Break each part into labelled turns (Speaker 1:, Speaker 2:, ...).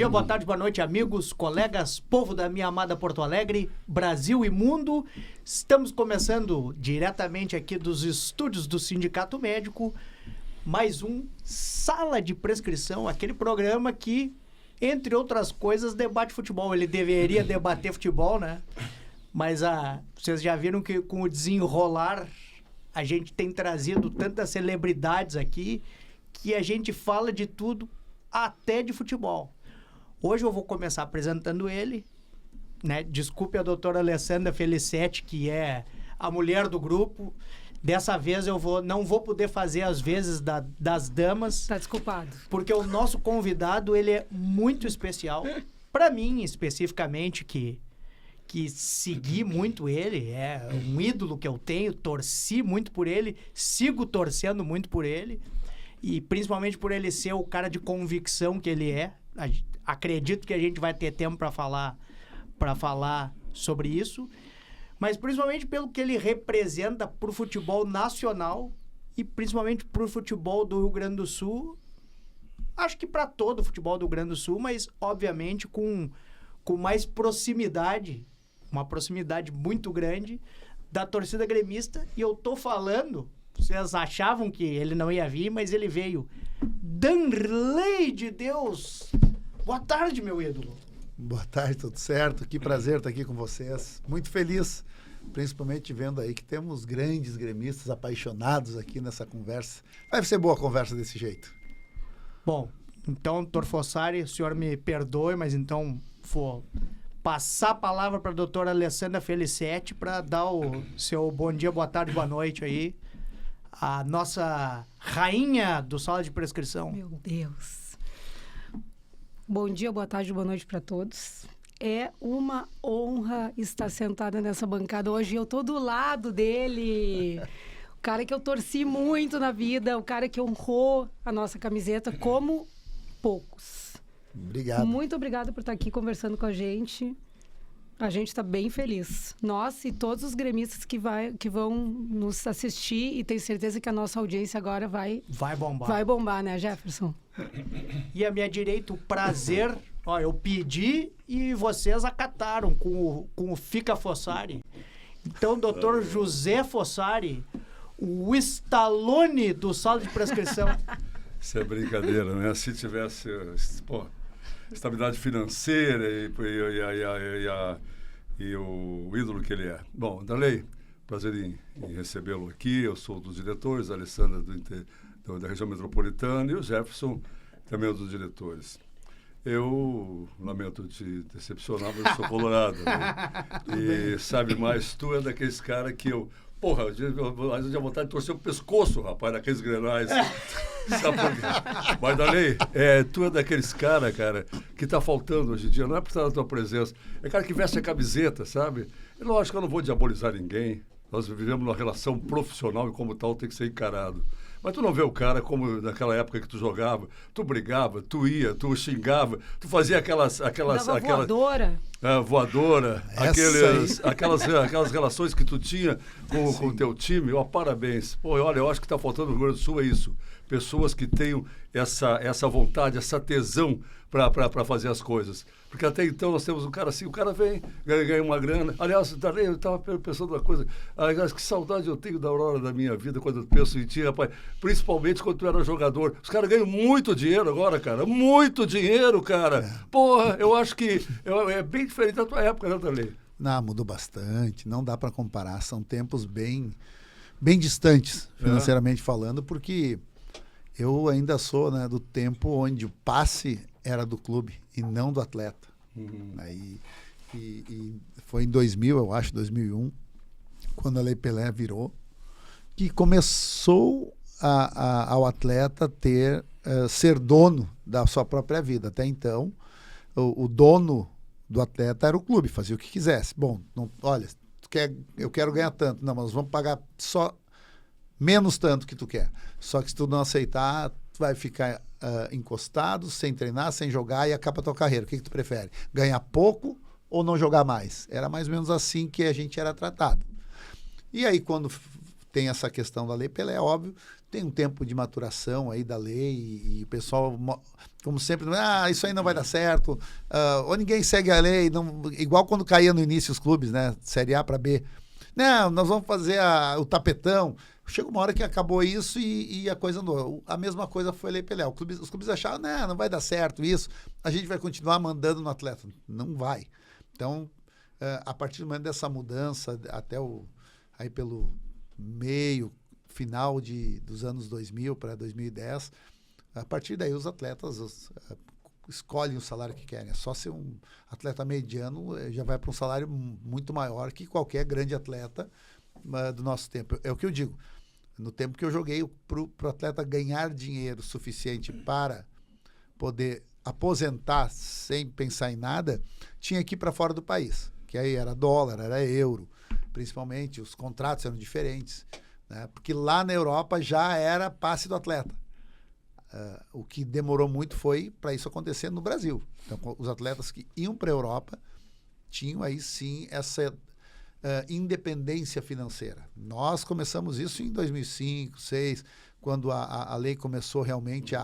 Speaker 1: dia, boa tarde, boa noite, amigos, colegas, povo da minha amada Porto Alegre, Brasil e mundo. Estamos começando diretamente aqui dos estúdios do Sindicato Médico, mais um Sala de Prescrição, aquele programa que, entre outras coisas, debate futebol. Ele deveria debater futebol, né? Mas vocês já viram que com o desenrolar a gente tem trazido tantas celebridades aqui que a gente fala de tudo, até de futebol. Hoje eu vou começar apresentando ele, né? Desculpe a doutora Alessandra Felicetti, que é a mulher do grupo. Dessa vez eu não vou poder fazer as vezes das damas.
Speaker 2: Tá desculpado.
Speaker 1: Porque o nosso convidado, ele é muito especial. Para mim, especificamente, que segui muito ele, é um ídolo que eu tenho, torci muito por ele, sigo torcendo muito por ele, e principalmente por ele ser o cara de convicção que ele é. Acredito que a gente vai ter tempo para falar sobre isso, mas principalmente pelo que ele representa para o futebol nacional e principalmente para o futebol do Rio Grande do Sul. Acho que para todo o futebol do Rio Grande do Sul, mas obviamente com mais proximidade, uma proximidade muito grande da torcida gremista. E eu tô falando, vocês achavam que ele não ia vir, mas ele veio. Danley de Deus! Boa tarde, meu ídolo.
Speaker 3: Boa tarde, tudo certo? Que prazer estar aqui com vocês. Muito feliz, principalmente vendo aí que temos grandes gremistas apaixonados aqui nessa conversa. Vai ser boa a conversa desse jeito.
Speaker 1: Bom, então, doutor Fossari, o senhor me perdoe, mas então vou passar a palavra para a doutora Alessandra Felicetti para dar o seu bom dia, boa tarde, boa noite aí. A nossa rainha do Sala de Prescrição.
Speaker 2: Meu Deus. Bom dia, boa tarde, boa noite para todos. É uma honra estar sentada nessa bancada hoje. Eu tô do lado dele. O cara que eu torci muito na vida, o cara que honrou a nossa camiseta como poucos.
Speaker 3: Obrigado.
Speaker 2: Muito obrigada por estar aqui conversando com a gente. A gente está bem feliz. Nós e todos os gremistas que vão nos assistir, e tenho certeza que a nossa audiência agora vai
Speaker 1: bombar.
Speaker 2: Vai bombar, né, Jefferson?
Speaker 1: E à minha direita, o prazer, eu pedi e vocês acataram com o Fica Fossari. Então, doutor José Fossari, o Stallone do Sala de Prescrição.
Speaker 4: Isso é brincadeira, né? Se tivesse estabilidade financeira e o ídolo que ele é. Bom, Danley, prazer em recebê-lo aqui. Eu sou um dos diretores, a Alessandra da região metropolitana e o Jefferson também é um dos diretores. Eu lamento te decepcionar, mas eu sou colorado. Né? E sabe mais, tu é daqueles caras que eu... Porra, às vezes eu tinha vontade de torcer o pescoço, rapaz, daqueles grenais. Sabe por quê? Mas, Danley, tu é daqueles cara, que tá faltando hoje em dia. Não é por estar na tua presença. É cara que veste a camiseta, sabe? E lógico que eu não vou diabolizar ninguém. Nós vivemos numa relação profissional e como tal tem que ser encarado. Mas tu não vê o cara como naquela época que tu jogava, tu brigava, tu ia, tu xingava, tu fazia aquelas
Speaker 2: voadora.
Speaker 4: Voadora, aquelas relações que tu tinha com o teu time. Parabéns. Olha, eu acho que está faltando no Rio Grande do Sul é isso. Pessoas que tenham essa vontade, essa tesão para fazer as coisas. Porque até então nós temos um cara assim, o cara vem, ganha uma grana. Aliás, eu estava pensando uma coisa, aliás, que saudade eu tenho da Aurora da minha vida quando eu penso em ti, rapaz. Principalmente quando tu era jogador. Os caras ganham muito dinheiro agora, cara. Muito dinheiro, cara. Porra, eu acho que é bem diferente da tua época, né, Danley?
Speaker 3: Não, mudou bastante. Não dá para comparar. São tempos bem distantes, financeiramente falando, porque eu ainda sou, né, do tempo onde o passe era do clube e não do atleta. Aí, e foi em 2000, eu acho, 2001, quando a Lei Pelé virou, que começou ao atleta ser dono da sua própria vida. Até então, o dono do atleta era o clube, fazia o que quisesse. Bom, olha, eu quero ganhar tanto. Não, mas nós vamos pagar só menos tanto que tu quer. Só que se tu não aceitar, tu vai ficar encostado, sem treinar, sem jogar e acaba a tua carreira. O que tu prefere? Ganhar pouco ou não jogar mais? Era mais ou menos assim que a gente era tratado. E aí, quando tem essa questão da Lei Pelé, óbvio, tem um tempo de maturação aí da lei e o pessoal, como sempre, isso aí não vai dar certo, ou ninguém segue a lei, não, igual quando caía no início os clubes, né? Série A para B. Não, nós vamos fazer o tapetão. Chega uma hora que acabou isso e a coisa andou. A mesma coisa foi Lei Pelé. Os clubes acharam, não vai dar certo isso, a gente vai continuar mandando no atleta. Não vai. Então, a partir do momento dessa mudança, até aí pelo final dos anos 2000 para 2010, a partir daí os atletas escolhem o salário que querem. É só ser um atleta mediano, já vai para um salário muito maior que qualquer grande atleta do nosso tempo. É o que eu digo. No tempo que eu joguei, para o atleta ganhar dinheiro suficiente para poder aposentar sem pensar em nada, tinha que ir para fora do país. Que aí era dólar, era euro, principalmente. Os contratos eram diferentes, né? Porque lá na Europa já era passe do atleta. O que demorou muito foi para isso acontecer no Brasil. Então, os atletas que iam para a Europa tinham aí sim essa independência financeira. Nós começamos isso em 2005, 2006, quando a lei começou realmente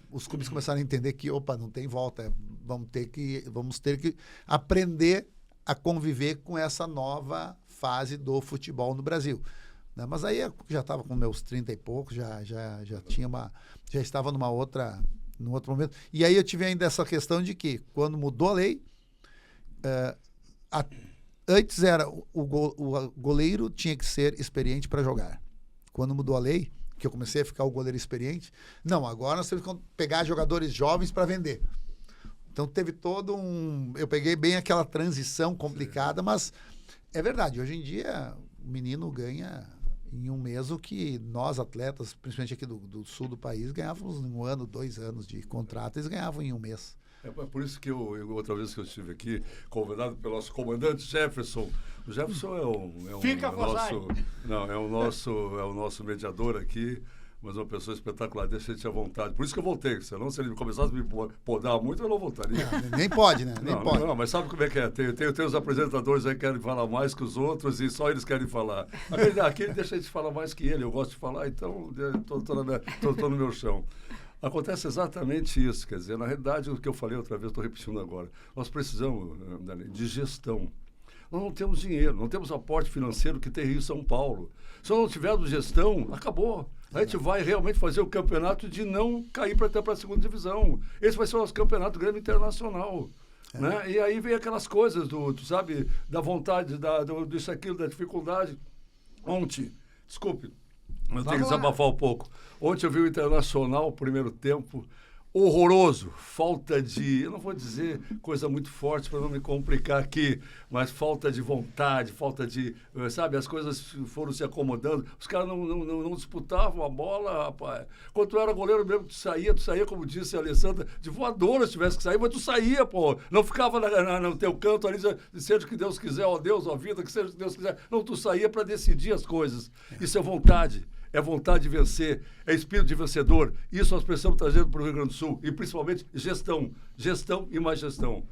Speaker 3: os clubes começaram a entender que, não tem volta, vamos ter que aprender a conviver com essa nova fase do futebol no Brasil. Né? Mas aí eu já estava com meus 30 e poucos, já estava num outro momento. E aí eu tive ainda essa questão de que, quando mudou a lei, antes era o goleiro tinha que ser experiente para jogar. Quando mudou a lei, que eu comecei a ficar o goleiro experiente, não, agora nós temos que pegar jogadores jovens para vender. Então teve eu peguei bem aquela transição complicada, mas é verdade, hoje em dia o menino ganha em um mês o que nós atletas, principalmente aqui do sul do país, ganhávamos em 1 ano, 2 anos de contrato, eles ganhavam em um mês.
Speaker 4: É por isso que outra vez que eu estive aqui, convidado pelo nosso comandante Jefferson. O Jefferson é o nosso mediador aqui, mas uma pessoa espetacular, deixa a gente à vontade. Por isso que eu voltei, senão se ele começasse a me podar muito, eu não voltaria.
Speaker 3: Nem pode, né? Pode.
Speaker 4: Não, mas sabe como é que é? Tem os apresentadores aí que querem falar mais que os outros e só eles querem falar. Aquele deixa a gente falar mais que ele, eu gosto de falar, então estou no meu chão. Acontece exatamente isso, quer dizer, na realidade, o que eu falei outra vez, estou repetindo agora, nós precisamos de gestão. Nós não temos dinheiro, não temos aporte financeiro que tem Rio e São Paulo. Se nós não tivermos gestão, acabou. A gente vai realmente fazer o campeonato de não cair para a segunda divisão. Esse vai ser o nosso campeonato grande internacional. Né? E aí vem aquelas coisas, sabe, da vontade, disso, aquilo, da dificuldade. Ontem, desculpe, eu tenho que desabafar um pouco. Ontem eu vi o Internacional, primeiro tempo, horroroso. Falta de, eu não vou dizer coisa muito forte para não me complicar aqui, mas falta de vontade, falta de, sabe, as coisas foram se acomodando. Os caras não disputavam a bola, rapaz. Quando tu era goleiro mesmo, tu saía, como disse a Alessandra, de voadora se tivesse que sair, mas tu saía, pô. Não ficava no teu canto ali, seja o que Deus quiser, ó Deus, ó vida, que seja o que Deus quiser. Não, tu saía para decidir as coisas. Isso é vontade. É vontade de vencer, é espírito de vencedor. Isso nós precisamos trazer para o Rio Grande do Sul. E, principalmente, gestão. Gestão e mais gestão.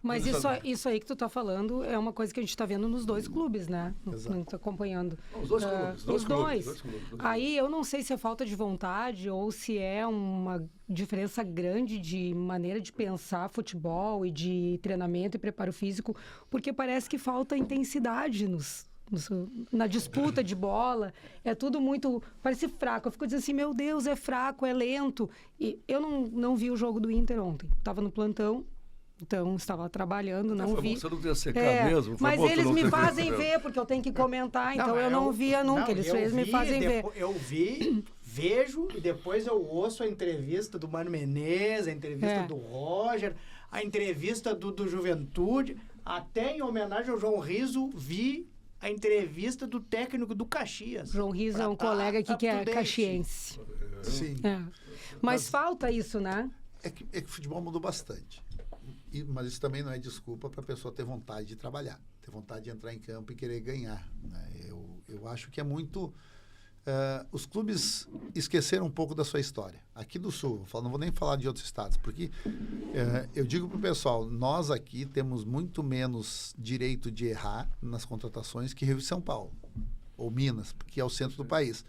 Speaker 2: Mas isso aí que tu está falando é uma coisa que a gente está vendo nos 2 clubes, né? Exato. Acompanhando.
Speaker 4: Os 2 clubes.
Speaker 2: Os dois. Aí eu não sei se é falta de vontade ou se é uma diferença grande de maneira de pensar futebol e de treinamento e preparo físico, porque parece que falta intensidade na disputa de bola, é tudo muito, parece fraco. Eu fico dizendo assim, meu Deus, é fraco, é lento. E eu não vi o jogo do Inter ontem, estava no plantão, então estava trabalhando, não vi.
Speaker 4: Você não queria secar mesmo?
Speaker 2: Mas eles me fazem ver, porque eu tenho que comentar, então eu não via nunca, eles me fazem ver.
Speaker 1: Eu vejo e depois eu ouço a entrevista do Mano Menezes, a entrevista do Roger, a entrevista do Juventude, até em homenagem ao João Riso, vi a entrevista do técnico do Caxias.
Speaker 2: João Riso é um colega aqui que é caxiense.
Speaker 3: Sim.
Speaker 2: Mas falta isso, né?
Speaker 3: É que o futebol mudou bastante. Mas isso também não é desculpa para a pessoa ter vontade de trabalhar, ter vontade de entrar em campo e querer ganhar. Né? Eu acho que é muito... os clubes esqueceram um pouco da sua história. Aqui do Sul, não vou nem falar de outros estados, porque eu digo para o pessoal, nós aqui temos muito menos direito de errar nas contratações que Rio e São Paulo, ou Minas, que é o centro do país.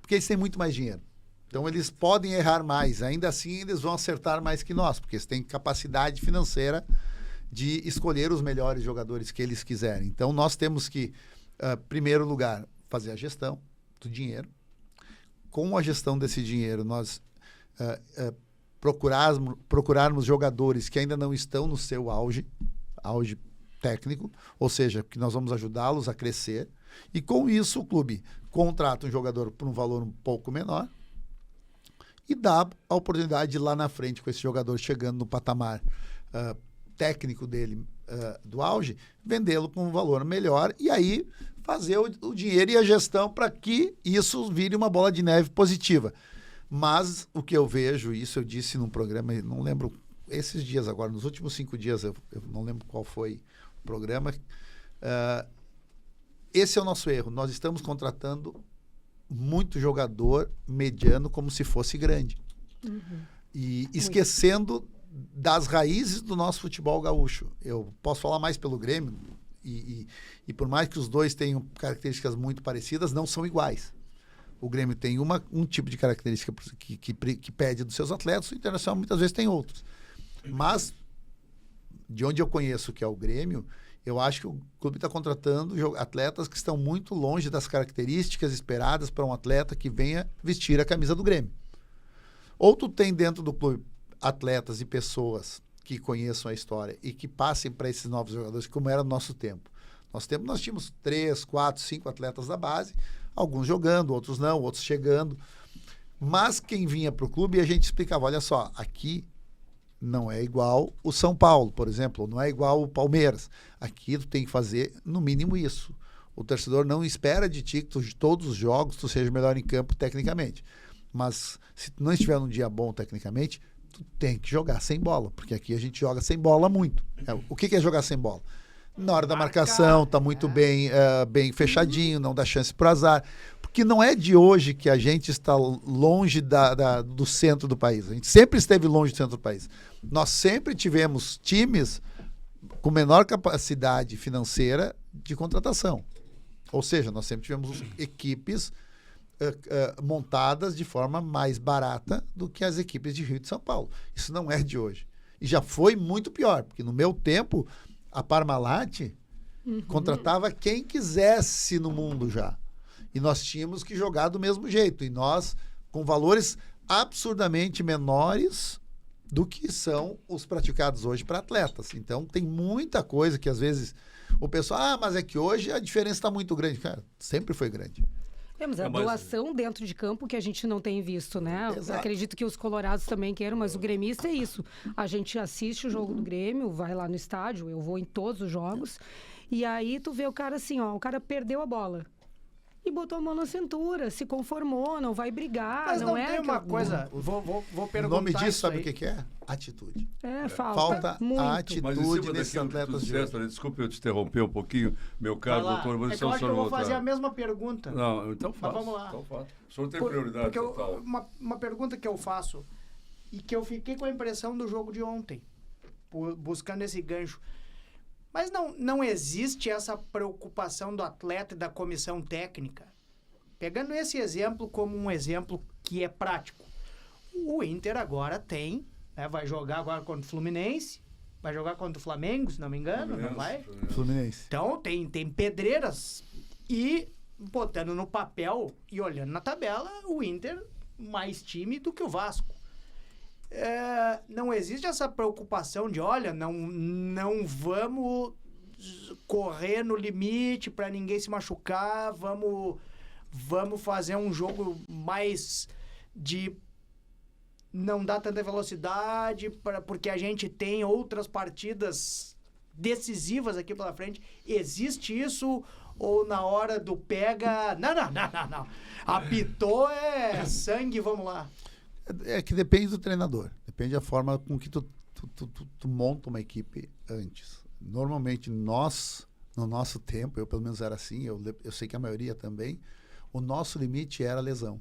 Speaker 3: porque eles têm muito mais dinheiro. Então, eles podem errar mais. Ainda assim, eles vão acertar mais que nós, porque eles têm capacidade financeira de escolher os melhores jogadores que eles quiserem. Então, nós temos que, primeiro lugar, fazer a gestão do dinheiro. Com a gestão desse dinheiro, nós procurarmos jogadores que ainda não estão no seu auge técnico, ou seja, que nós vamos ajudá-los a crescer. E com isso, o clube contrata um jogador por um valor um pouco menor e dá a oportunidade de lá na frente, com esse jogador chegando no patamar técnico dele do auge, vendê-lo com um valor melhor e aí fazer o dinheiro e a gestão para que isso vire uma bola de neve positiva. Mas o que eu vejo, isso eu disse num programa, não lembro, esses dias agora, nos últimos 5 dias, eu não lembro qual foi o programa, esse é o nosso erro. Nós estamos contratando muito jogador mediano como se fosse grande. E esquecendo das raízes do nosso futebol gaúcho. Eu posso falar mais pelo Grêmio, e por mais que os dois tenham características muito parecidas, não são iguais. O Grêmio tem um tipo de característica que pede dos seus atletas, o Internacional muitas vezes tem outros. Mas, de onde eu conheço que é o Grêmio, eu acho que o clube está contratando atletas que estão muito longe das características esperadas para um atleta que venha vestir a camisa do Grêmio. Ou tu tem dentro do clube atletas e pessoas que conheçam a história e que passem para esses novos jogadores, como era no nosso tempo. Nós tínhamos 3, 4, 5 atletas da base, alguns jogando, outros não, outros chegando. Mas quem vinha para o clube, a gente explicava, olha só, aqui não é igual o São Paulo, por exemplo, não é igual o Palmeiras. Aqui tu tem que fazer, no mínimo, isso. O torcedor não espera de ti que tu, de todos os jogos tu seja melhor em campo tecnicamente. Mas se tu não estiver num dia bom tecnicamente, tu tem que jogar sem bola, porque aqui a gente joga sem bola muito. O que é jogar sem bola? Na hora da marcação, tá muito bem fechadinho, não dá chance para azar. Porque não é de hoje que a gente está longe do centro do país. A gente sempre esteve longe do centro do país. Nós sempre tivemos times com menor capacidade financeira de contratação. Ou seja, nós sempre tivemos equipes montadas de forma mais barata do que as equipes de Rio e de São Paulo. Isso não é de hoje. E já foi muito pior, porque no meu tempo, a Parmalat contratava quem quisesse no mundo já. E nós tínhamos que jogar do mesmo jeito. E nós, com valores absurdamente menores do que são os praticados hoje para atletas. Então, tem muita coisa que, às vezes, o pessoal... mas é que hoje a diferença está muito grande. Cara, sempre foi grande.
Speaker 2: Temos a doação dentro de campo que a gente não tem visto, né? Acredito que os colorados também queiram, mas o gremista é isso. A gente assiste o jogo do Grêmio, vai lá no estádio, eu vou em todos os jogos, e aí tu vê o cara assim, ó, o cara perdeu a bola. E botou a mão na cintura, se conformou, não vai brigar.
Speaker 1: Mas não
Speaker 2: é
Speaker 1: tem uma coisa, vou perguntar.
Speaker 3: O nome disso, sabe o que é? Atitude.
Speaker 2: Falta
Speaker 3: muito. A atitude nesses atletas de hoje.
Speaker 4: Desculpe eu te interromper um pouquinho, meu caro doutor.
Speaker 1: Mas eu acho que eu vou fazer a mesma pergunta.
Speaker 4: Não, então faça.
Speaker 1: Mas vamos lá.
Speaker 4: Então faça. O senhor tem prioridade total.
Speaker 1: Uma pergunta que eu faço e que eu fiquei com a impressão do jogo de ontem, buscando esse gancho. Mas não existe essa preocupação do atleta e da comissão técnica? Pegando esse exemplo como um exemplo que é prático. O Inter agora tem, né, vai jogar agora contra o Fluminense, vai jogar contra o Flamengo, se não me engano, não vai?
Speaker 3: Fluminense.
Speaker 1: Então tem pedreiras e botando no papel e olhando na tabela, o Inter mais time do que o Vasco. Não existe essa preocupação de, olha, não vamos correr no limite para ninguém se machucar, vamos fazer um jogo mais de não dar tanta velocidade, porque a gente tem outras partidas decisivas aqui pela frente. Existe isso? Ou na hora do pega... Não. Apitou, sangue, vamos lá.
Speaker 3: É que depende do treinador. Depende da forma com que tu monta uma equipe antes. Normalmente, no nosso tempo, eu pelo menos era assim, eu sei que a maioria também, o nosso limite era lesão.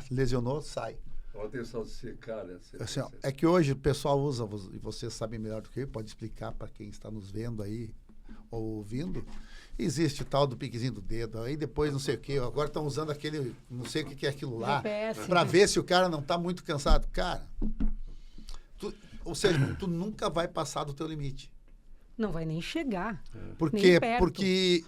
Speaker 3: Lesionou, sai.
Speaker 4: Atenção de secar, né?
Speaker 3: Assim, é que hoje o pessoal usa, e vocês sabem melhor do que eu, pode explicar para quem está nos vendo aí ou ouvindo, Existe o tal do piquezinho do dedo, aí depois não sei o quê, agora estão usando aquele, não sei o que é aquilo lá,
Speaker 2: GPS.
Speaker 3: para ver se o cara não está muito cansado. Cara, ou seja, tu nunca vai passar do teu limite.
Speaker 2: Não vai nem chegar.
Speaker 3: Por
Speaker 2: Nem
Speaker 3: quê?
Speaker 2: perto.
Speaker 3: Porque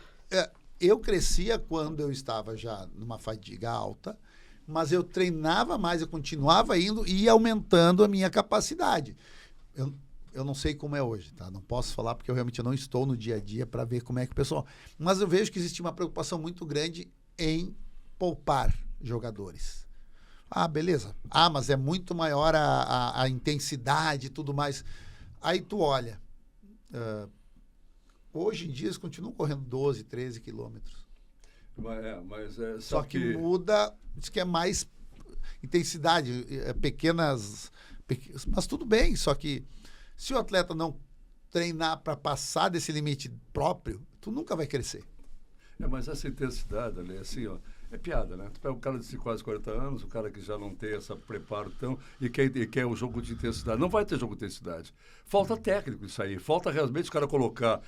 Speaker 3: eu crescia quando eu estava já numa fadiga alta, mas eu treinava mais, eu continuava indo e ia aumentando a minha capacidade. Eu não sei como é hoje, tá? Não posso falar porque eu realmente não estou no dia a dia para ver como é que o pessoal... Mas eu vejo que existe uma preocupação muito grande em poupar jogadores. Ah, beleza. Ah, mas é muito maior a intensidade e tudo mais. Aí tu olha. Hoje em dia eles continuam correndo 12, 13 quilômetros. Só que muda, diz que é mais intensidade, pequenas... Mas tudo bem, só que se o atleta não treinar para passar desse limite próprio, tu nunca vai crescer.
Speaker 4: Mas essa intensidade ali, assim, ó, é piada, né? Tu pega um cara de quase 40 anos, o cara que já não tem esse preparo tão... E quer um jogo de intensidade. Não vai ter jogo de intensidade. Falta técnico isso aí. Falta realmente o cara colocar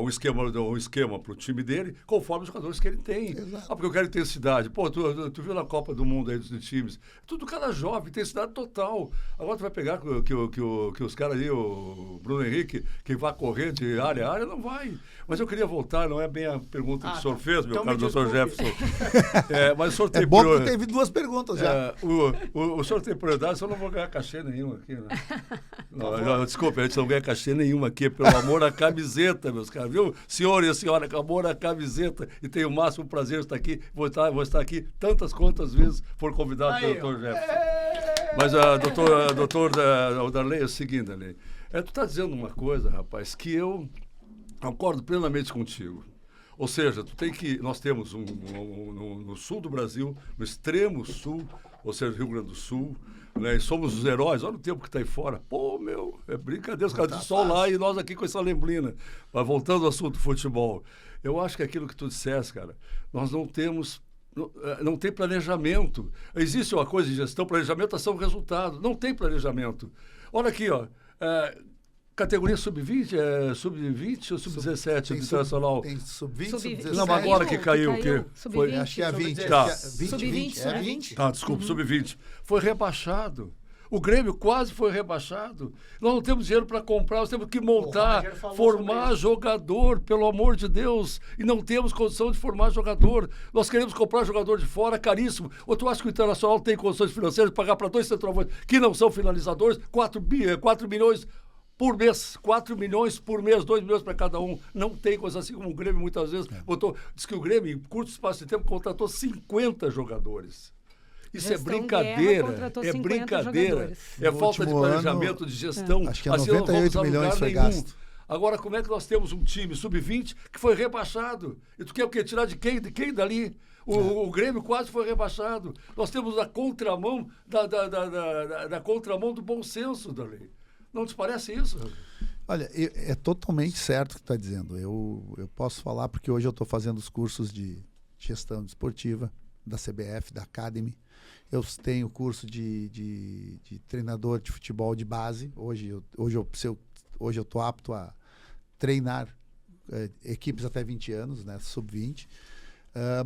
Speaker 4: um esquema para o time dele conforme os jogadores que ele tem.
Speaker 3: Exato.
Speaker 4: Porque eu quero intensidade. Pô, tu viu na Copa do Mundo aí dos times? Tudo cara jovem, intensidade total. Agora tu vai pegar que os caras aí, o Bruno Henrique, que vai correr de área a área, não vai. Mas eu queria voltar, não é bem a pergunta que o senhor fez, meu caro doutor Jefferson. Mas o senhor tem
Speaker 3: bom que teve duas perguntas já.
Speaker 4: O senhor tem prioridade, eu não vou ganhar cachê nenhum aqui, né? Não, desculpa, a gente não ganha cachê nenhum aqui, pelo amor à camiseta, meus caros, viu? Senhor e a senhora, com amor à camiseta, e tenho o máximo prazer de estar aqui, vou estar aqui tantas quantas vezes for convidado pelo doutor Jefferson. Mas, doutor Darley, é o seguinte, Darley, tu está dizendo uma coisa, rapaz, que eu concordo plenamente contigo. Ou seja, nós temos no sul do Brasil, no extremo sul, ou seja, Rio Grande do Sul, né, e somos os heróis. Olha o tempo que está aí fora. Pô, meu, é brincadeira, os caras de sol lá e nós aqui com essa lembrina. Mas voltando ao assunto do futebol, eu acho que aquilo que tu disseste, cara, nós não tem planejamento. Existe uma coisa de gestão, planejamento, ação, resultado. Não tem planejamento. Olha aqui, ó. Categoria sub-20, sub-20 ou sub-17 do Internacional?
Speaker 3: Tem sub-20, sub-17.
Speaker 4: Não, mas agora que caiu.
Speaker 2: Sub-20.
Speaker 3: Acho que é 20.
Speaker 4: Tá.
Speaker 2: Sub-20.
Speaker 3: É 20.
Speaker 4: Desculpa, sub-20. Foi rebaixado. O Grêmio quase foi rebaixado. Nós não temos dinheiro para comprar, nós temos que montar, formar jogador, pelo amor de Deus. E não temos condição de formar jogador. Nós queremos comprar jogador de fora, caríssimo. Ou tu acha que o Internacional tem condições financeiras de pagar para 2 centroavantes que não são finalizadores 4 milhões por mês, 4 milhões por mês, 2 milhões para cada um. Não tem coisa assim como o Grêmio muitas vezes diz que o Grêmio, em curto espaço de tempo, contratou 50 jogadores. Isso é brincadeira, é brincadeira. É falta de planejamento, de gestão.
Speaker 3: Acho que 98 milhões foi gasto.
Speaker 4: Agora, como é que nós temos um time sub-20 que foi rebaixado? E tu quer o quê? Tirar de quem? De quem dali? O Grêmio quase foi rebaixado. Nós temos a contramão da contramão do bom senso da lei. Não te parece isso?
Speaker 3: Olha, é totalmente certo o que tu está dizendo. Eu posso falar porque hoje eu estou fazendo os cursos de gestão desportiva da CBF, da Academy. Eu tenho curso de treinador de futebol de base. Hoje eu estou apto a treinar equipes até 20 anos, né, sub-20.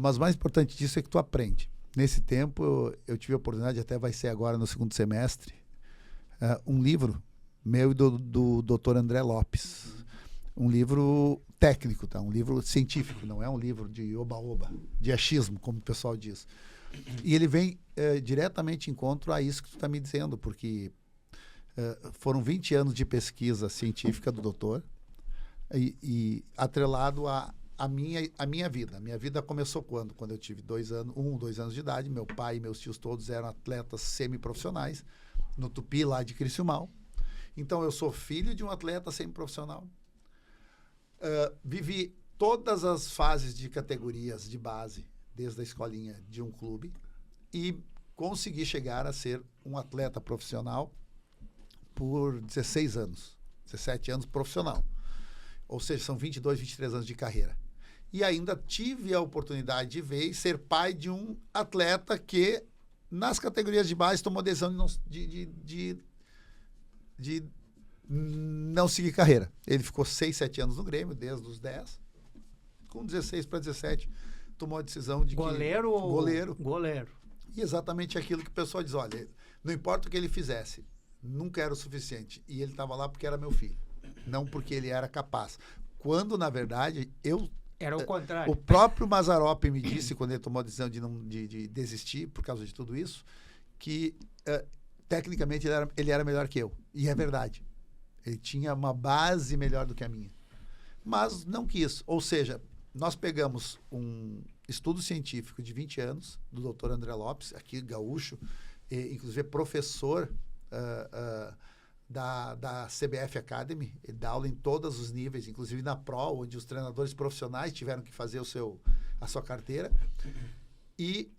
Speaker 3: Mas o mais importante disso é que tu aprende. Nesse tempo, eu tive a oportunidade, até vai ser agora no segundo semestre, um livro meu e do Dr. André Lopes. Um livro técnico, tá? Um livro científico, não é um livro de oba-oba, de achismo, como o pessoal diz. E ele vem diretamente em encontro a isso que tu está me dizendo, porque foram 20 anos de pesquisa científica do doutor e atrelado a minha vida. A minha vida começou quando? Quando eu tive 2 anos de idade. Meu pai e meus tios todos eram atletas semiprofissionais no Tupi, lá de Criciúmal. Então, eu sou filho de um atleta semiprofissional. Vivi todas as fases de categorias de base, desde a escolinha de um clube, e consegui chegar a ser um atleta profissional por 16 anos, 17 anos profissional. Ou seja, são 22, 23 anos de carreira. E ainda tive a oportunidade de ver e ser pai de um atleta que, nas categorias de base, tomou decisão de não seguir carreira. Ele ficou 6, 7 anos no Grêmio, desde os 10. com 16 para 17, tomou a decisão de
Speaker 1: Goleiro
Speaker 3: que...
Speaker 1: ou...
Speaker 3: Goleiro.
Speaker 1: Goleiro.
Speaker 3: E exatamente aquilo que o pessoal diz, olha, não importa o que ele fizesse, nunca era o suficiente. E ele estava lá porque era meu filho, não porque ele era capaz. Quando, na verdade,
Speaker 1: Era o contrário.
Speaker 3: o próprio Mazzaropi me disse, quando ele tomou a decisão de desistir por causa de tudo isso, que tecnicamente ele era melhor que eu. E é verdade. Ele tinha uma base melhor do que a minha. Mas não quis. Ou seja, nós pegamos um estudo científico de 20 anos, do Dr. André Lopes, aqui gaúcho, inclusive professor da CBF Academy. Ele dá aula em todos os níveis, inclusive na Pro, onde os treinadores profissionais tiveram que fazer a sua carteira. E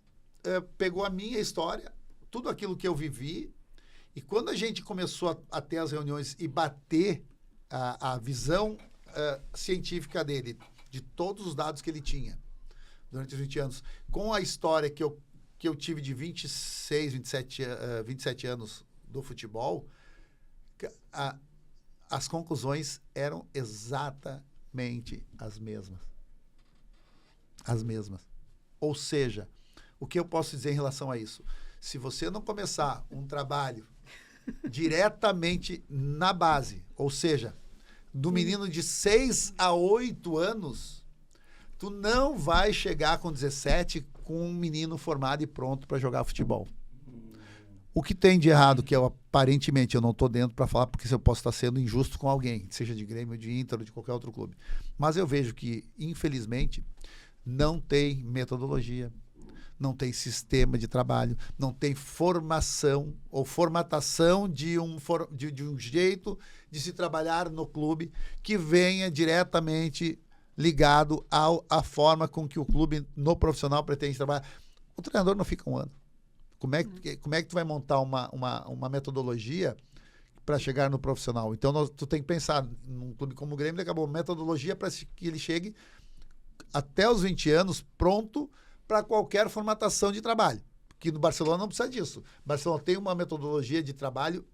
Speaker 3: pegou a minha história, tudo aquilo que eu vivi, e quando a gente começou a ter as reuniões e bater a visão científica dele, de todos os dados que ele tinha durante os 20 anos, com a história que eu tive de 27 anos do futebol, as conclusões eram exatamente as mesmas. As mesmas. Ou seja, o que eu posso dizer em relação a isso? Se você não começar um trabalho diretamente na base, ou seja, do menino de 6 a 8 anos, tu não vai chegar com 17 com um menino formado e pronto para jogar futebol. O que tem de errado, que aparentemente eu não estou dentro para falar, porque eu posso estar sendo injusto com alguém, seja de Grêmio, de Inter ou de qualquer outro clube. Mas eu vejo que, infelizmente, não tem metodologia, não tem sistema de trabalho, não tem formação ou formatação de um jeito de se trabalhar no clube que venha diretamente ligado à forma com que o clube no profissional pretende trabalhar. O treinador não fica um ano. Como é que tu vai montar uma metodologia para chegar no profissional? Então, tu tem que pensar, num clube como o Grêmio, ele acabou metodologia para que ele chegue até os 20 anos pronto para qualquer formatação de trabalho. Que no Barcelona não precisa disso. O Barcelona tem uma metodologia de trabalho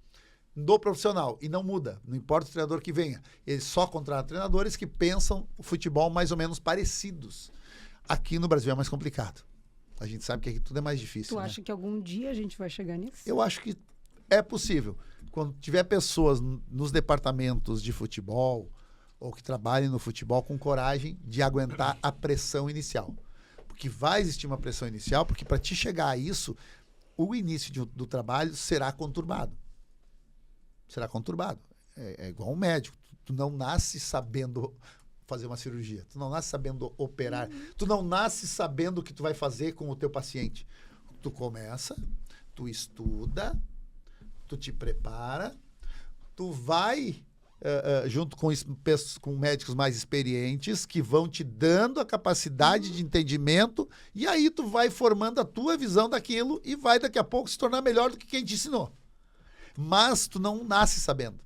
Speaker 3: do profissional e não muda, não importa o treinador que venha. Ele só contrata treinadores que pensam o futebol mais ou menos parecidos. Aqui no Brasil é mais complicado. A gente sabe que aqui tudo é mais difícil.
Speaker 2: Tu acha que algum dia a gente vai chegar nisso?
Speaker 3: Eu acho que é possível. Quando tiver pessoas nos departamentos de futebol ou que trabalhem no futebol com coragem de aguentar a pressão inicial. Porque vai existir uma pressão inicial, porque para te chegar a isso, o início do trabalho será conturbado. Será conturbado. É igual um médico. Tu não nasce sabendo fazer uma cirurgia. Tu não nasce sabendo operar. Tu não nasce sabendo o que tu vai fazer com o teu paciente. Tu começa, tu estuda, tu te prepara, tu vai junto com médicos mais experientes que vão te dando a capacidade de entendimento e aí tu vai formando a tua visão daquilo e vai daqui a pouco se tornar melhor do que quem te ensinou. Mas tu não nasce sabendo.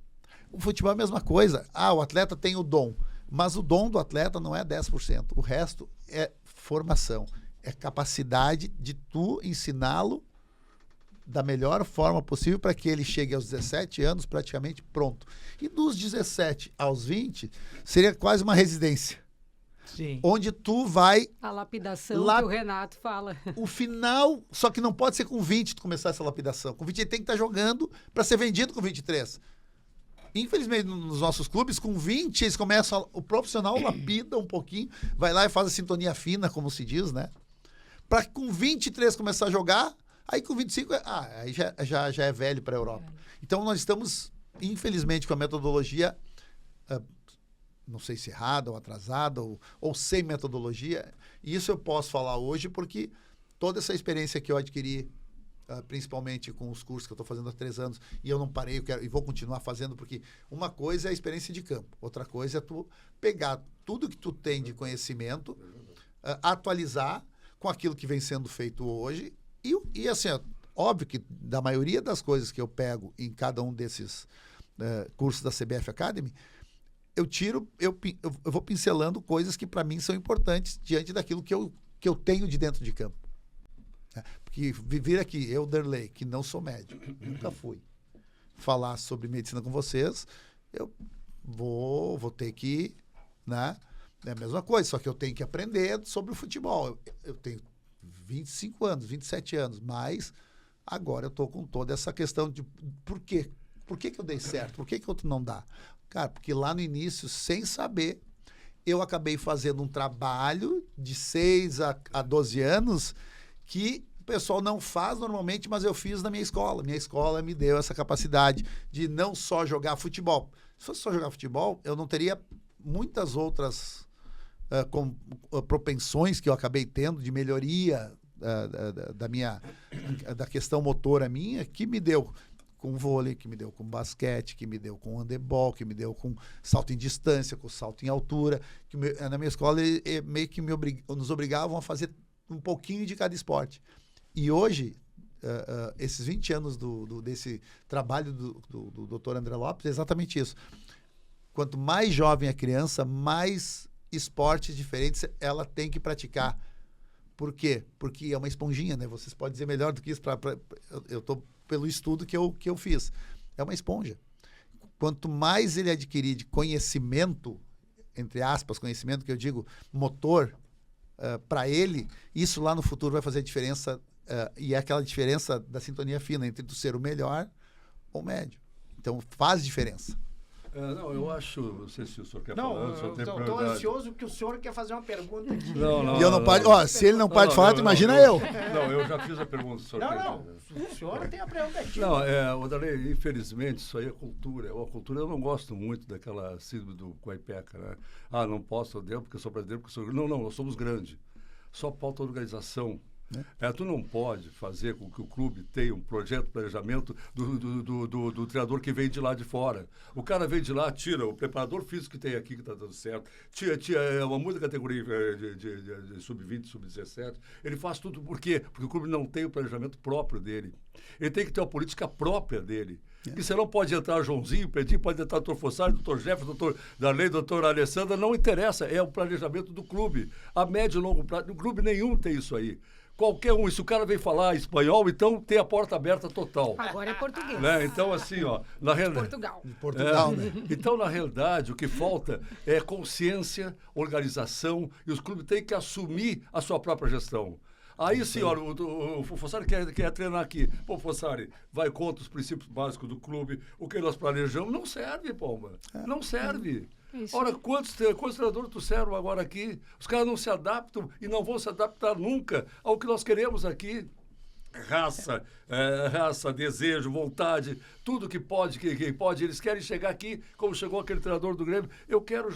Speaker 3: O futebol é a mesma coisa. O atleta tem o dom, mas o dom do atleta não é 10%. O resto é formação, é capacidade de tu ensiná-lo da melhor forma possível para que ele chegue aos 17 anos praticamente pronto. E dos 17 aos 20, seria quase uma residência.
Speaker 1: Sim.
Speaker 3: Onde tu vai...
Speaker 2: A lapidação que o Renato fala.
Speaker 3: O final, só que não pode ser com 20 tu começar essa lapidação. Com 20 ele tem que estar jogando para ser vendido com 23. Infelizmente, nos nossos clubes, com 20 eles começam... O profissional lapida um pouquinho, vai lá e faz a sintonia fina, como se diz, né? Para com 23 começar a jogar... Aí com 25, aí já é velho para a Europa. Então nós estamos, infelizmente, com a metodologia, não sei se errada ou atrasada, ou sem metodologia. E isso eu posso falar hoje porque toda essa experiência que eu adquiri, principalmente com os cursos que eu estou fazendo há 3 anos, e eu não parei, e vou continuar fazendo, porque uma coisa é a experiência de campo, outra coisa é tu pegar tudo que tu tem de conhecimento, atualizar com aquilo que vem sendo feito hoje. E assim, óbvio que da maioria das coisas que eu pego em cada um desses cursos da CBF Academy, eu vou pincelando coisas que para mim são importantes diante daquilo que eu tenho de dentro de campo. Porque vir aqui, eu, Derlei, que não sou médico, nunca fui, falar sobre medicina com vocês, eu vou ter que, né, É a mesma coisa, só que eu tenho que aprender sobre o futebol. Eu tenho 25 anos, 27 anos, mas agora eu estou com toda essa questão de por quê? Por que eu dei certo? Por que outro não dá? Cara, porque lá no início, sem saber, eu acabei fazendo um trabalho de 6 a 12 anos que o pessoal não faz normalmente, mas eu fiz na minha escola. Minha escola me deu essa capacidade de não só jogar futebol. Se fosse só jogar futebol, eu não teria muitas outras propensões que eu acabei tendo de melhoria da questão motora minha, que me deu com vôlei, que me deu com basquete, que me deu com handebol, que me deu com salto em distância, com salto em altura. Na minha escola, meio que nos obrigavam a fazer um pouquinho de cada esporte. E hoje, esses 20 anos desse trabalho do Dr. André Lopes, é exatamente isso. Quanto mais jovem a criança, mais esportes diferentes ela tem que praticar. Por quê? Porque é uma esponjinha, né? Vocês podem dizer melhor do que isso. Eu estou pelo estudo que eu fiz. É uma esponja. Quanto mais ele adquirir de conhecimento, entre aspas, conhecimento que eu digo, motor, para ele, isso lá no futuro vai fazer diferença, e é aquela diferença da sintonia fina entre tu ser o melhor ou o médio. Então, faz diferença.
Speaker 4: Não, eu acho, não sei se o senhor quer
Speaker 1: Não,
Speaker 4: falar.
Speaker 1: eu estou ansioso que o senhor quer fazer uma pergunta aqui.
Speaker 3: E eu não pode, se ele não pode falar, tu imagina eu.
Speaker 4: Não, eu já fiz a pergunta.
Speaker 1: O senhor tem a prerrogativa.
Speaker 4: Não, Odarley, infelizmente, isso aí é cultura. É uma cultura, eu não gosto muito daquela síndrome do Guaipeca, né? Não posso, eu devo, porque eu sou brasileiro, porque eu sou... Não, nós somos grandes. Só falta organização. Tu não pode fazer com que o clube tenha um projeto de planejamento do treinador que vem de lá de fora. O cara vem de lá, tira o preparador físico que tem aqui, que está dando certo, tira uma muita categoria de sub-20, sub-17. Ele faz tudo por quê? Porque o clube não tem o planejamento próprio dele. Ele tem que ter uma política própria dele. E você não pode entrar Joãozinho, Pedrinho, pode entrar Dr. Fossari, Dr. Jefferson, Dr. Darley, Dr. Alessandra, não interessa, é o planejamento do clube. A médio e longo prazo, no clube nenhum tem isso aí. Qualquer um, se o cara vem falar espanhol, então tem a porta aberta total.
Speaker 2: Agora é português.
Speaker 4: Né? Então, assim, na realidade...
Speaker 2: Portugal,
Speaker 3: né?
Speaker 4: Então, na realidade, o que falta é consciência, organização, e os clubes têm que assumir a sua própria gestão. Aí, senhora, o Fossari quer treinar aqui. Pô, Fossari, vai contra os princípios básicos do clube, o que nós planejamos. Não serve, Pomba. Não serve.
Speaker 2: Isso.
Speaker 4: Ora, quantos treinadores trouxeram agora aqui? Os caras não se adaptam e não vão se adaptar nunca ao que nós queremos aqui. Raça, desejo, vontade, tudo que pode, eles querem chegar aqui, como chegou aquele treinador do Grêmio. Eu quero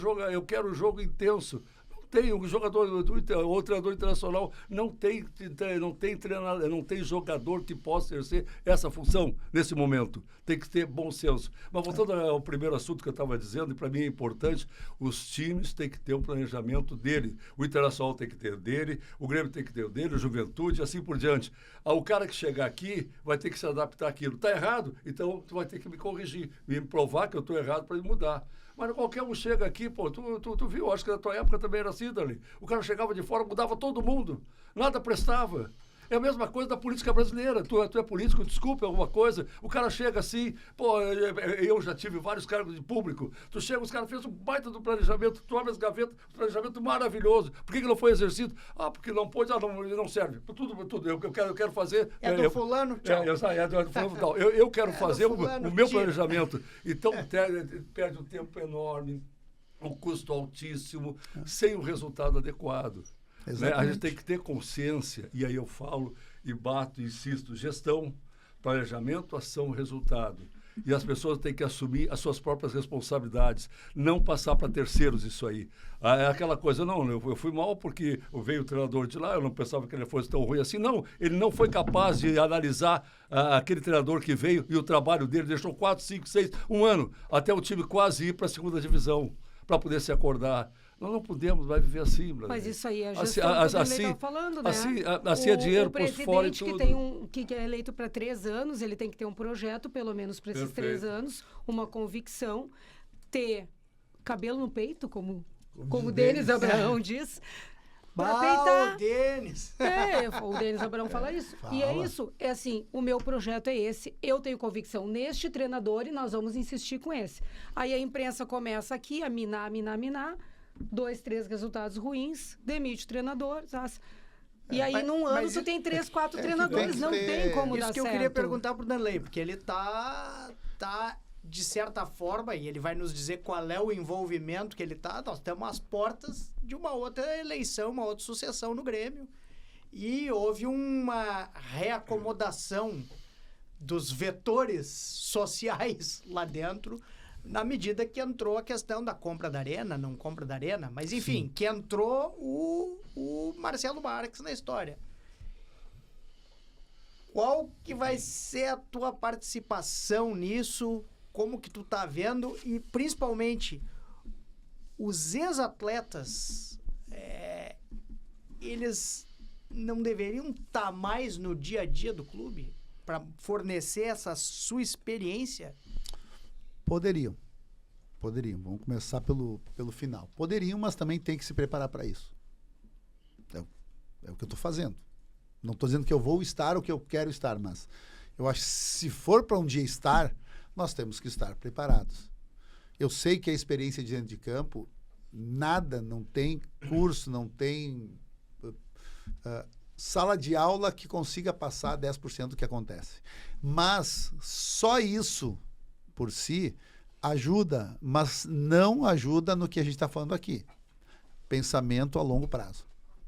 Speaker 4: jogo intenso. Tem um jogador, o treinador internacional não tem treinador, não tem jogador que possa exercer essa função nesse momento. Tem que ter bom senso. Mas voltando ao primeiro assunto que eu estava dizendo, e para mim é importante, os times têm que ter um planejamento dele. O Internacional tem que ter o dele, o Grêmio tem que ter o dele, o Juventude, assim por diante. O cara que chegar aqui vai ter que se adaptar àquilo. Está errado? Então tu vai ter que me corrigir, me provar que eu estou errado para ele mudar. Mas qualquer um chega aqui, pô, tu viu, acho que na tua época também era assim, Dali. O cara chegava de fora, mudava todo mundo. Nada prestava. É a mesma coisa da política brasileira. Tu é político, desculpa alguma coisa. O cara chega assim, pô, eu já tive vários cargos de público. Tu chega, os caras fez um baita do planejamento, tu abre as gavetas, planejamento maravilhoso. Por que não foi exercido? Porque não pôde, não serve. Tudo. Eu quero fazer.
Speaker 1: Do fulano, tchau.
Speaker 4: Do fulano, tal. Eu quero fazer o meu planejamento. Então, perde um tempo enorme, um custo altíssimo, sem um resultado adequado. Né? A gente tem que ter consciência, e aí eu falo e bato, insisto, gestão, planejamento, ação, resultado. E as pessoas têm que assumir as suas próprias responsabilidades, não passar para terceiros isso aí. É aquela coisa, não, eu fui mal porque veio o treinador de lá, eu não pensava que ele fosse tão ruim assim. Não, ele não foi capaz de analisar aquele treinador que veio e o trabalho dele deixou 4, 5, 6, 1 ano, até o time quase ir para a segunda divisão, para poder se acordar. Nós não podemos, vai viver assim, Brasil.
Speaker 2: Mas isso aí é a gestão que ele está falando, né?
Speaker 4: Assim é dinheiro por fora e tudo.
Speaker 2: O presidente que é eleito para 3 anos, ele tem que ter um projeto, pelo menos para esses 3 anos, uma convicção, ter cabelo no peito, como o Denis Abraão diz, para peitar.
Speaker 1: O Denis!
Speaker 2: O Denis Abraão fala isso. E é isso, é assim, o meu projeto é esse, eu tenho convicção neste treinador e nós vamos insistir com esse. Aí a imprensa começa aqui a minar, 2, 3 resultados ruins, demite o treinador. E aí,
Speaker 1: mas-
Speaker 2: num ano,
Speaker 1: mas
Speaker 2: tu
Speaker 1: isso-
Speaker 2: tem 3, 4
Speaker 3: é que
Speaker 2: treinadores.
Speaker 3: tem
Speaker 2: Não
Speaker 3: que ter-
Speaker 2: tem como
Speaker 1: Isso
Speaker 2: dar
Speaker 1: que eu
Speaker 2: certo.
Speaker 1: queria perguntar pro Danley, porque ele tá, de certa forma, e ele vai nos dizer qual é o envolvimento que ele tá, nós estamos às portas de uma outra eleição, uma outra sucessão no Grêmio, e houve uma reacomodação dos vetores sociais lá dentro, na medida que entrou a questão da compra da arena, não compra da arena, mas enfim,
Speaker 3: Sim.
Speaker 1: que entrou o Marcelo Marques na história. Qual que vai ser a tua participação nisso? Como que tu tá vendo? E, principalmente, os ex-atletas, eles não deveriam estar mais no dia a dia do clube para fornecer essa sua experiência?
Speaker 3: Poderiam. Vamos começar pelo final. Poderiam, mas também tem que se preparar para isso. É o que eu estou fazendo. Não estou dizendo que eu vou estar ou que eu quero estar, mas eu acho que se for para um dia estar, nós temos que estar preparados. Eu sei que a experiência de dentro de campo, nada, não tem curso, não tem sala de aula que consiga passar 10% do que acontece. Mas só isso, por si, ajuda, mas não ajuda no que a gente está falando aqui. Pensamento a longo prazo.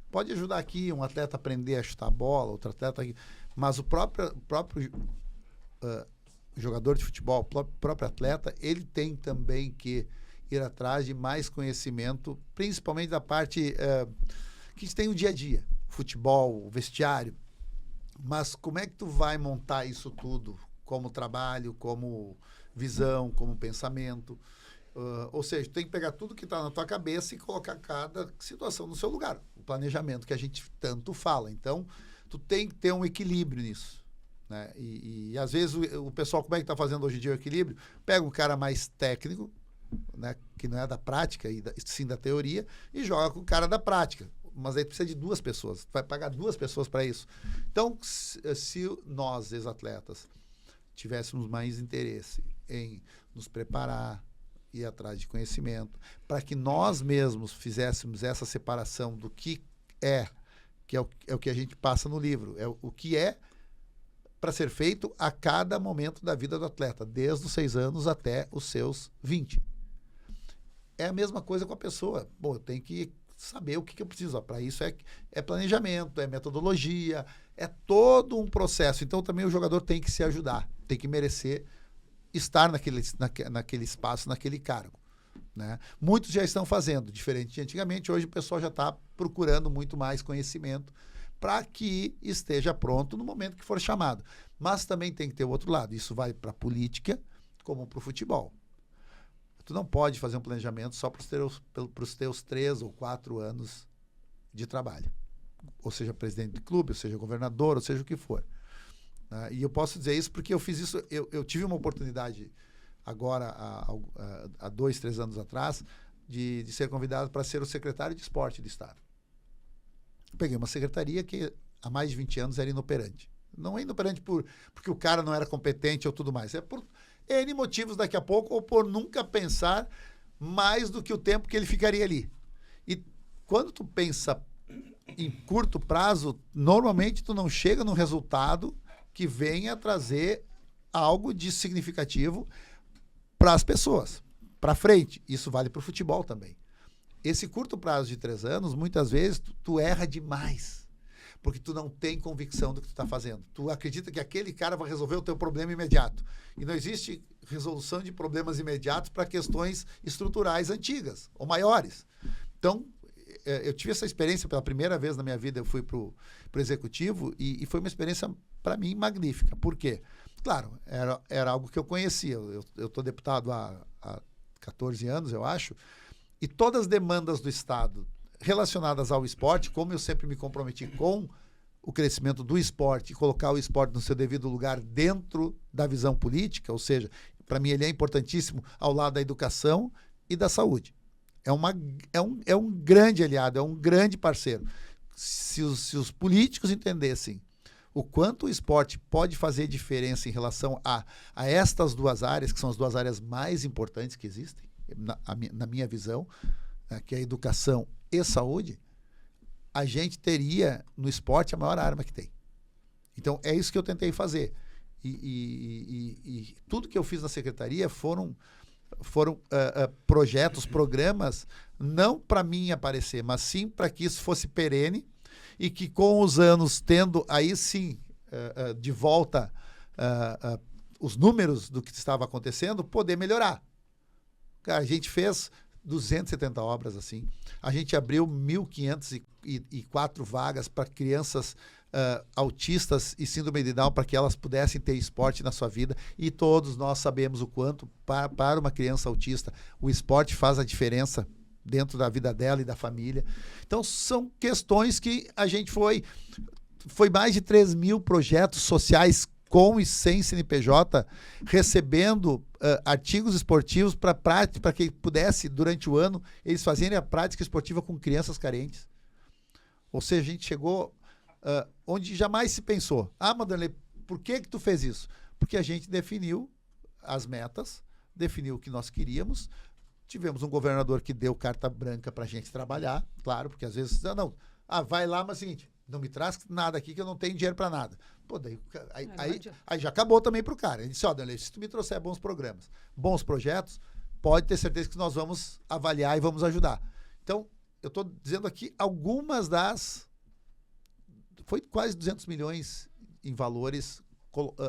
Speaker 3: Pode ajudar aqui um atleta a aprender a chutar a bola, outro atleta aqui, mas o próprio jogador de futebol, o próprio atleta, ele tem também que ir atrás de mais conhecimento, principalmente da parte que a gente tem o dia a dia, futebol, o vestiário. Mas como é que tu vai montar isso tudo como trabalho, como visão, como pensamento? Ou seja, tu tem que pegar tudo que está na tua cabeça e colocar cada situação no seu lugar. O planejamento que a gente tanto fala. Então, tu tem que ter um equilíbrio nisso. Né? E às vezes o pessoal, como é que está fazendo hoje em dia o equilíbrio? Pega um cara mais técnico, né, que não é da prática, sim da teoria, e joga com o cara da prática. Mas aí precisa de 2 pessoas. Tu vai pagar 2 pessoas para isso. Então, se nós, ex-atletas, tivéssemos mais interesse em nos preparar, ir atrás de conhecimento, para que nós mesmos fizéssemos essa separação do que é o que a gente passa no livro, é o que é para ser feito a cada momento da vida do atleta, desde os 6 anos até os seus 20. É a mesma coisa com a pessoa. Bom, eu tenho que saber o que eu preciso. Para isso é planejamento, é metodologia, é todo um processo. Então também o jogador tem que se ajudar, tem que merecer estar naquele espaço, naquele cargo. Né? Muitos já estão fazendo, diferente de antigamente. Hoje o pessoal já está procurando muito mais conhecimento para que esteja pronto no momento que for chamado. Mas também tem que ter o outro lado. Isso vai para a política como para o futebol. Tu não pode fazer um planejamento só para os teus 3 ou 4 anos de trabalho. Ou seja, presidente de clube, ou seja, governador, ou seja o que for. E eu posso dizer isso porque eu fiz isso, eu tive uma oportunidade agora, há 2, 3 anos atrás, de ser convidado para ser o secretário de esporte do Estado. Peguei uma secretaria que há mais de 20 anos era inoperante. Não é inoperante porque o cara não era competente ou tudo mais, é por N motivos daqui a pouco, ou por nunca pensar mais do que o tempo que ele ficaria ali. E quando tu pensa em curto prazo, normalmente tu não chega num resultado que venha trazer algo de significativo para as pessoas, para frente. Isso vale para o futebol também. Esse curto prazo de 3 anos, muitas vezes, tu erra demais, porque tu não tem convicção do que tu está fazendo. Tu acredita que aquele cara vai resolver o teu problema imediato. E não existe resolução de problemas imediatos para questões estruturais antigas ou maiores. Então, eu tive essa experiência pela primeira vez na minha vida. Eu fui para o executivo e foi uma experiência, para mim, magnífica. Por quê? Claro, era algo que eu conhecia. Eu estou deputado há 14 anos, eu acho, e todas as demandas do Estado relacionadas ao esporte, como eu sempre me comprometi com o crescimento do esporte e colocar o esporte no seu devido lugar dentro da visão política, ou seja, para mim ele é importantíssimo ao lado da educação e da saúde. É um grande aliado, é um grande parceiro. Se os políticos entendessem o quanto o esporte pode fazer diferença em relação a estas 2 áreas, que são as 2 áreas mais importantes que existem, na minha visão, né, que é educação e saúde, a gente teria no esporte a maior arma que tem. Então, é isso que eu tentei fazer. E tudo que eu fiz na secretaria foram projetos, programas, não para mim aparecer, mas sim para que isso fosse perene e que com os anos, tendo aí sim de volta os números do que estava acontecendo, poder melhorar. A gente fez 270 obras assim. A gente abriu 1.504 vagas para crianças autistas e síndrome de Down, para que elas pudessem ter esporte na sua vida. E todos nós sabemos o quanto, para uma criança autista, o esporte faz a diferença dentro da vida dela e da família. Então, são questões que a gente foi mais de 3.000 projetos sociais com e sem CNPJ, recebendo artigos esportivos para que pudesse, durante o ano, eles fazerem a prática esportiva com crianças carentes. Ou seja, a gente chegou onde jamais se pensou. Vanderlei, por que tu fez isso? Porque a gente definiu as metas, definiu o que nós queríamos, tivemos um governador que deu carta branca para a gente trabalhar, claro, porque às vezes, vai lá, mas é o seguinte, não me traz nada aqui que eu não tenho dinheiro para nada. Pô, daí, aí já acabou também pro cara. Ele disse, Vanderlei, se tu me trouxer bons programas, bons projetos, pode ter certeza que nós vamos avaliar e vamos ajudar. Então, eu estou dizendo aqui algumas foi quase 200 milhões em valores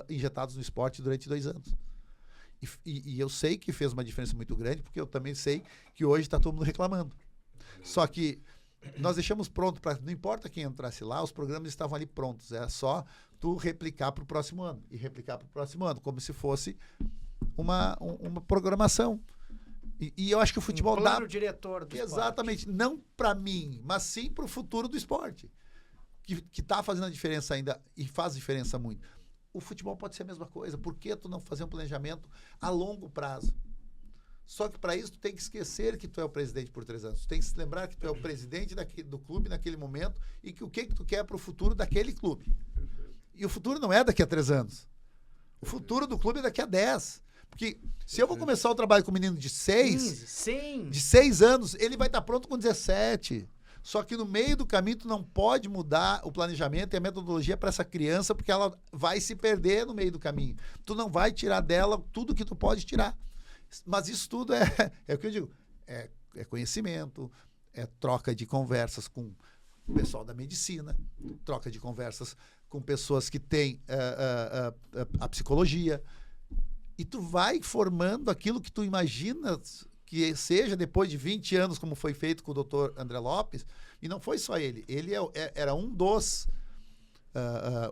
Speaker 3: injetados no esporte durante 2 anos. E eu sei que fez uma diferença muito grande, porque eu também sei que hoje está todo mundo reclamando. Só que nós deixamos pronto para, não importa quem entrasse lá, os programas estavam ali prontos. É só tu replicar para o próximo ano. E replicar para o próximo ano, como se fosse uma programação. E eu acho que o futebol dá...
Speaker 1: plano diretor do
Speaker 3: exatamente, esporte. Não para mim, mas sim para o futuro do esporte. Que está fazendo a diferença ainda, e faz diferença muito. O futebol pode ser a mesma coisa. Por que tu não fazer um planejamento a longo prazo? Só que para isso tu tem que esquecer que tu é o presidente por 3 anos. Tu tem que se lembrar que tu é o presidente do clube naquele momento e que o que tu quer para o futuro daquele clube. E o futuro não é daqui a 3 anos. O futuro do clube é daqui a 10. Porque se eu vou começar o trabalho com um menino de 6 anos, ele vai estar pronto com 17. Só que no meio do caminho tu não pode mudar o planejamento e a metodologia para essa criança, porque ela vai se perder no meio do caminho. Tu não vai tirar dela tudo que tu pode tirar. Mas isso tudo é o que eu digo, é conhecimento, é troca de conversas com o pessoal da medicina, troca de conversas com pessoas que têm a psicologia, e tu vai formando aquilo que tu imaginas que seja depois de 20 anos, como foi feito com o Dr. André Lopes, e não foi só ele era um dos...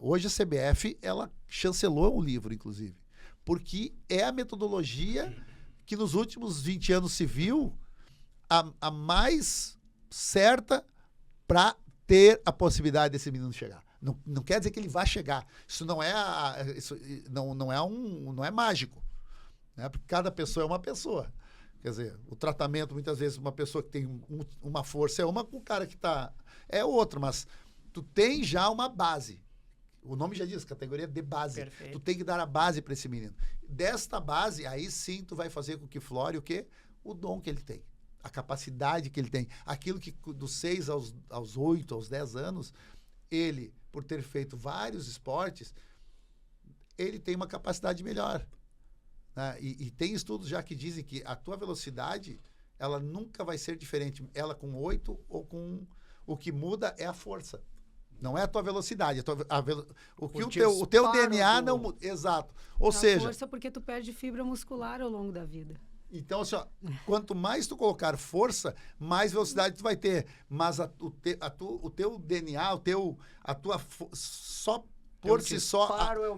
Speaker 3: hoje a CBF, ela chancelou o livro, inclusive, porque é a metodologia que nos últimos 20 anos se viu a mais certa para ter a possibilidade desse menino chegar. Não quer dizer que ele vai chegar. Isso não é não é mágico, né? Porque cada pessoa é uma pessoa. Quer dizer, o tratamento, muitas vezes, uma pessoa que tem uma força é uma, com o cara que está é outro, mas tu tem já uma base. O nome já diz, categoria de base.
Speaker 1: Perfeito. Tu
Speaker 3: tem que dar a base para esse menino. Desta base, aí sim tu vai fazer com que flore o quê? O dom que ele tem. A capacidade que ele tem. Aquilo que dos 6 aos 8, aos 10 anos, ele, por ter feito vários esportes, ele tem uma capacidade melhor. Né? E tem estudos já que dizem que a tua velocidade, ela nunca vai ser diferente. Ela com 8 ou com... O que muda é a força. Não é a tua velocidade. O teu DNA não muda. Exato. Ou seja...
Speaker 2: força porque tu perde fibra muscular ao longo da vida.
Speaker 3: Então, assim, quanto mais tu colocar força, mais velocidade tu vai ter. Mas o teu DNA, só por si só,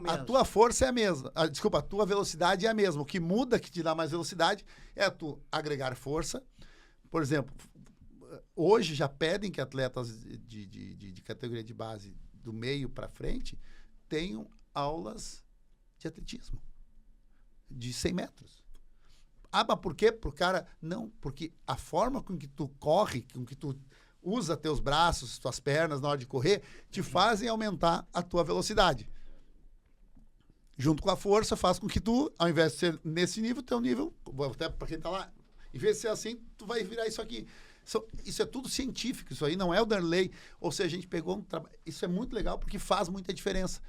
Speaker 3: a tua força é a mesma. Desculpa, a tua velocidade é a mesma. O que muda, que te dá mais velocidade, é tu agregar força. Por exemplo, hoje já pedem que atletas de categoria de base do meio para frente tenham aulas de atletismo de 100 metros. Mas por quê? Pro cara... Não, porque a forma com que tu corre, com que tu usa teus braços, tuas pernas na hora de correr, te fazem aumentar a tua velocidade. Junto com a força, faz com que tu, ao invés de ser nesse nível, teu nível, até para quem tá lá, em vez de ser assim, tu vai virar isso aqui. Isso é tudo científico, isso aí não é o Darley. Ou seja, a gente pegou um trabalho. Isso é muito legal porque faz muita diferença.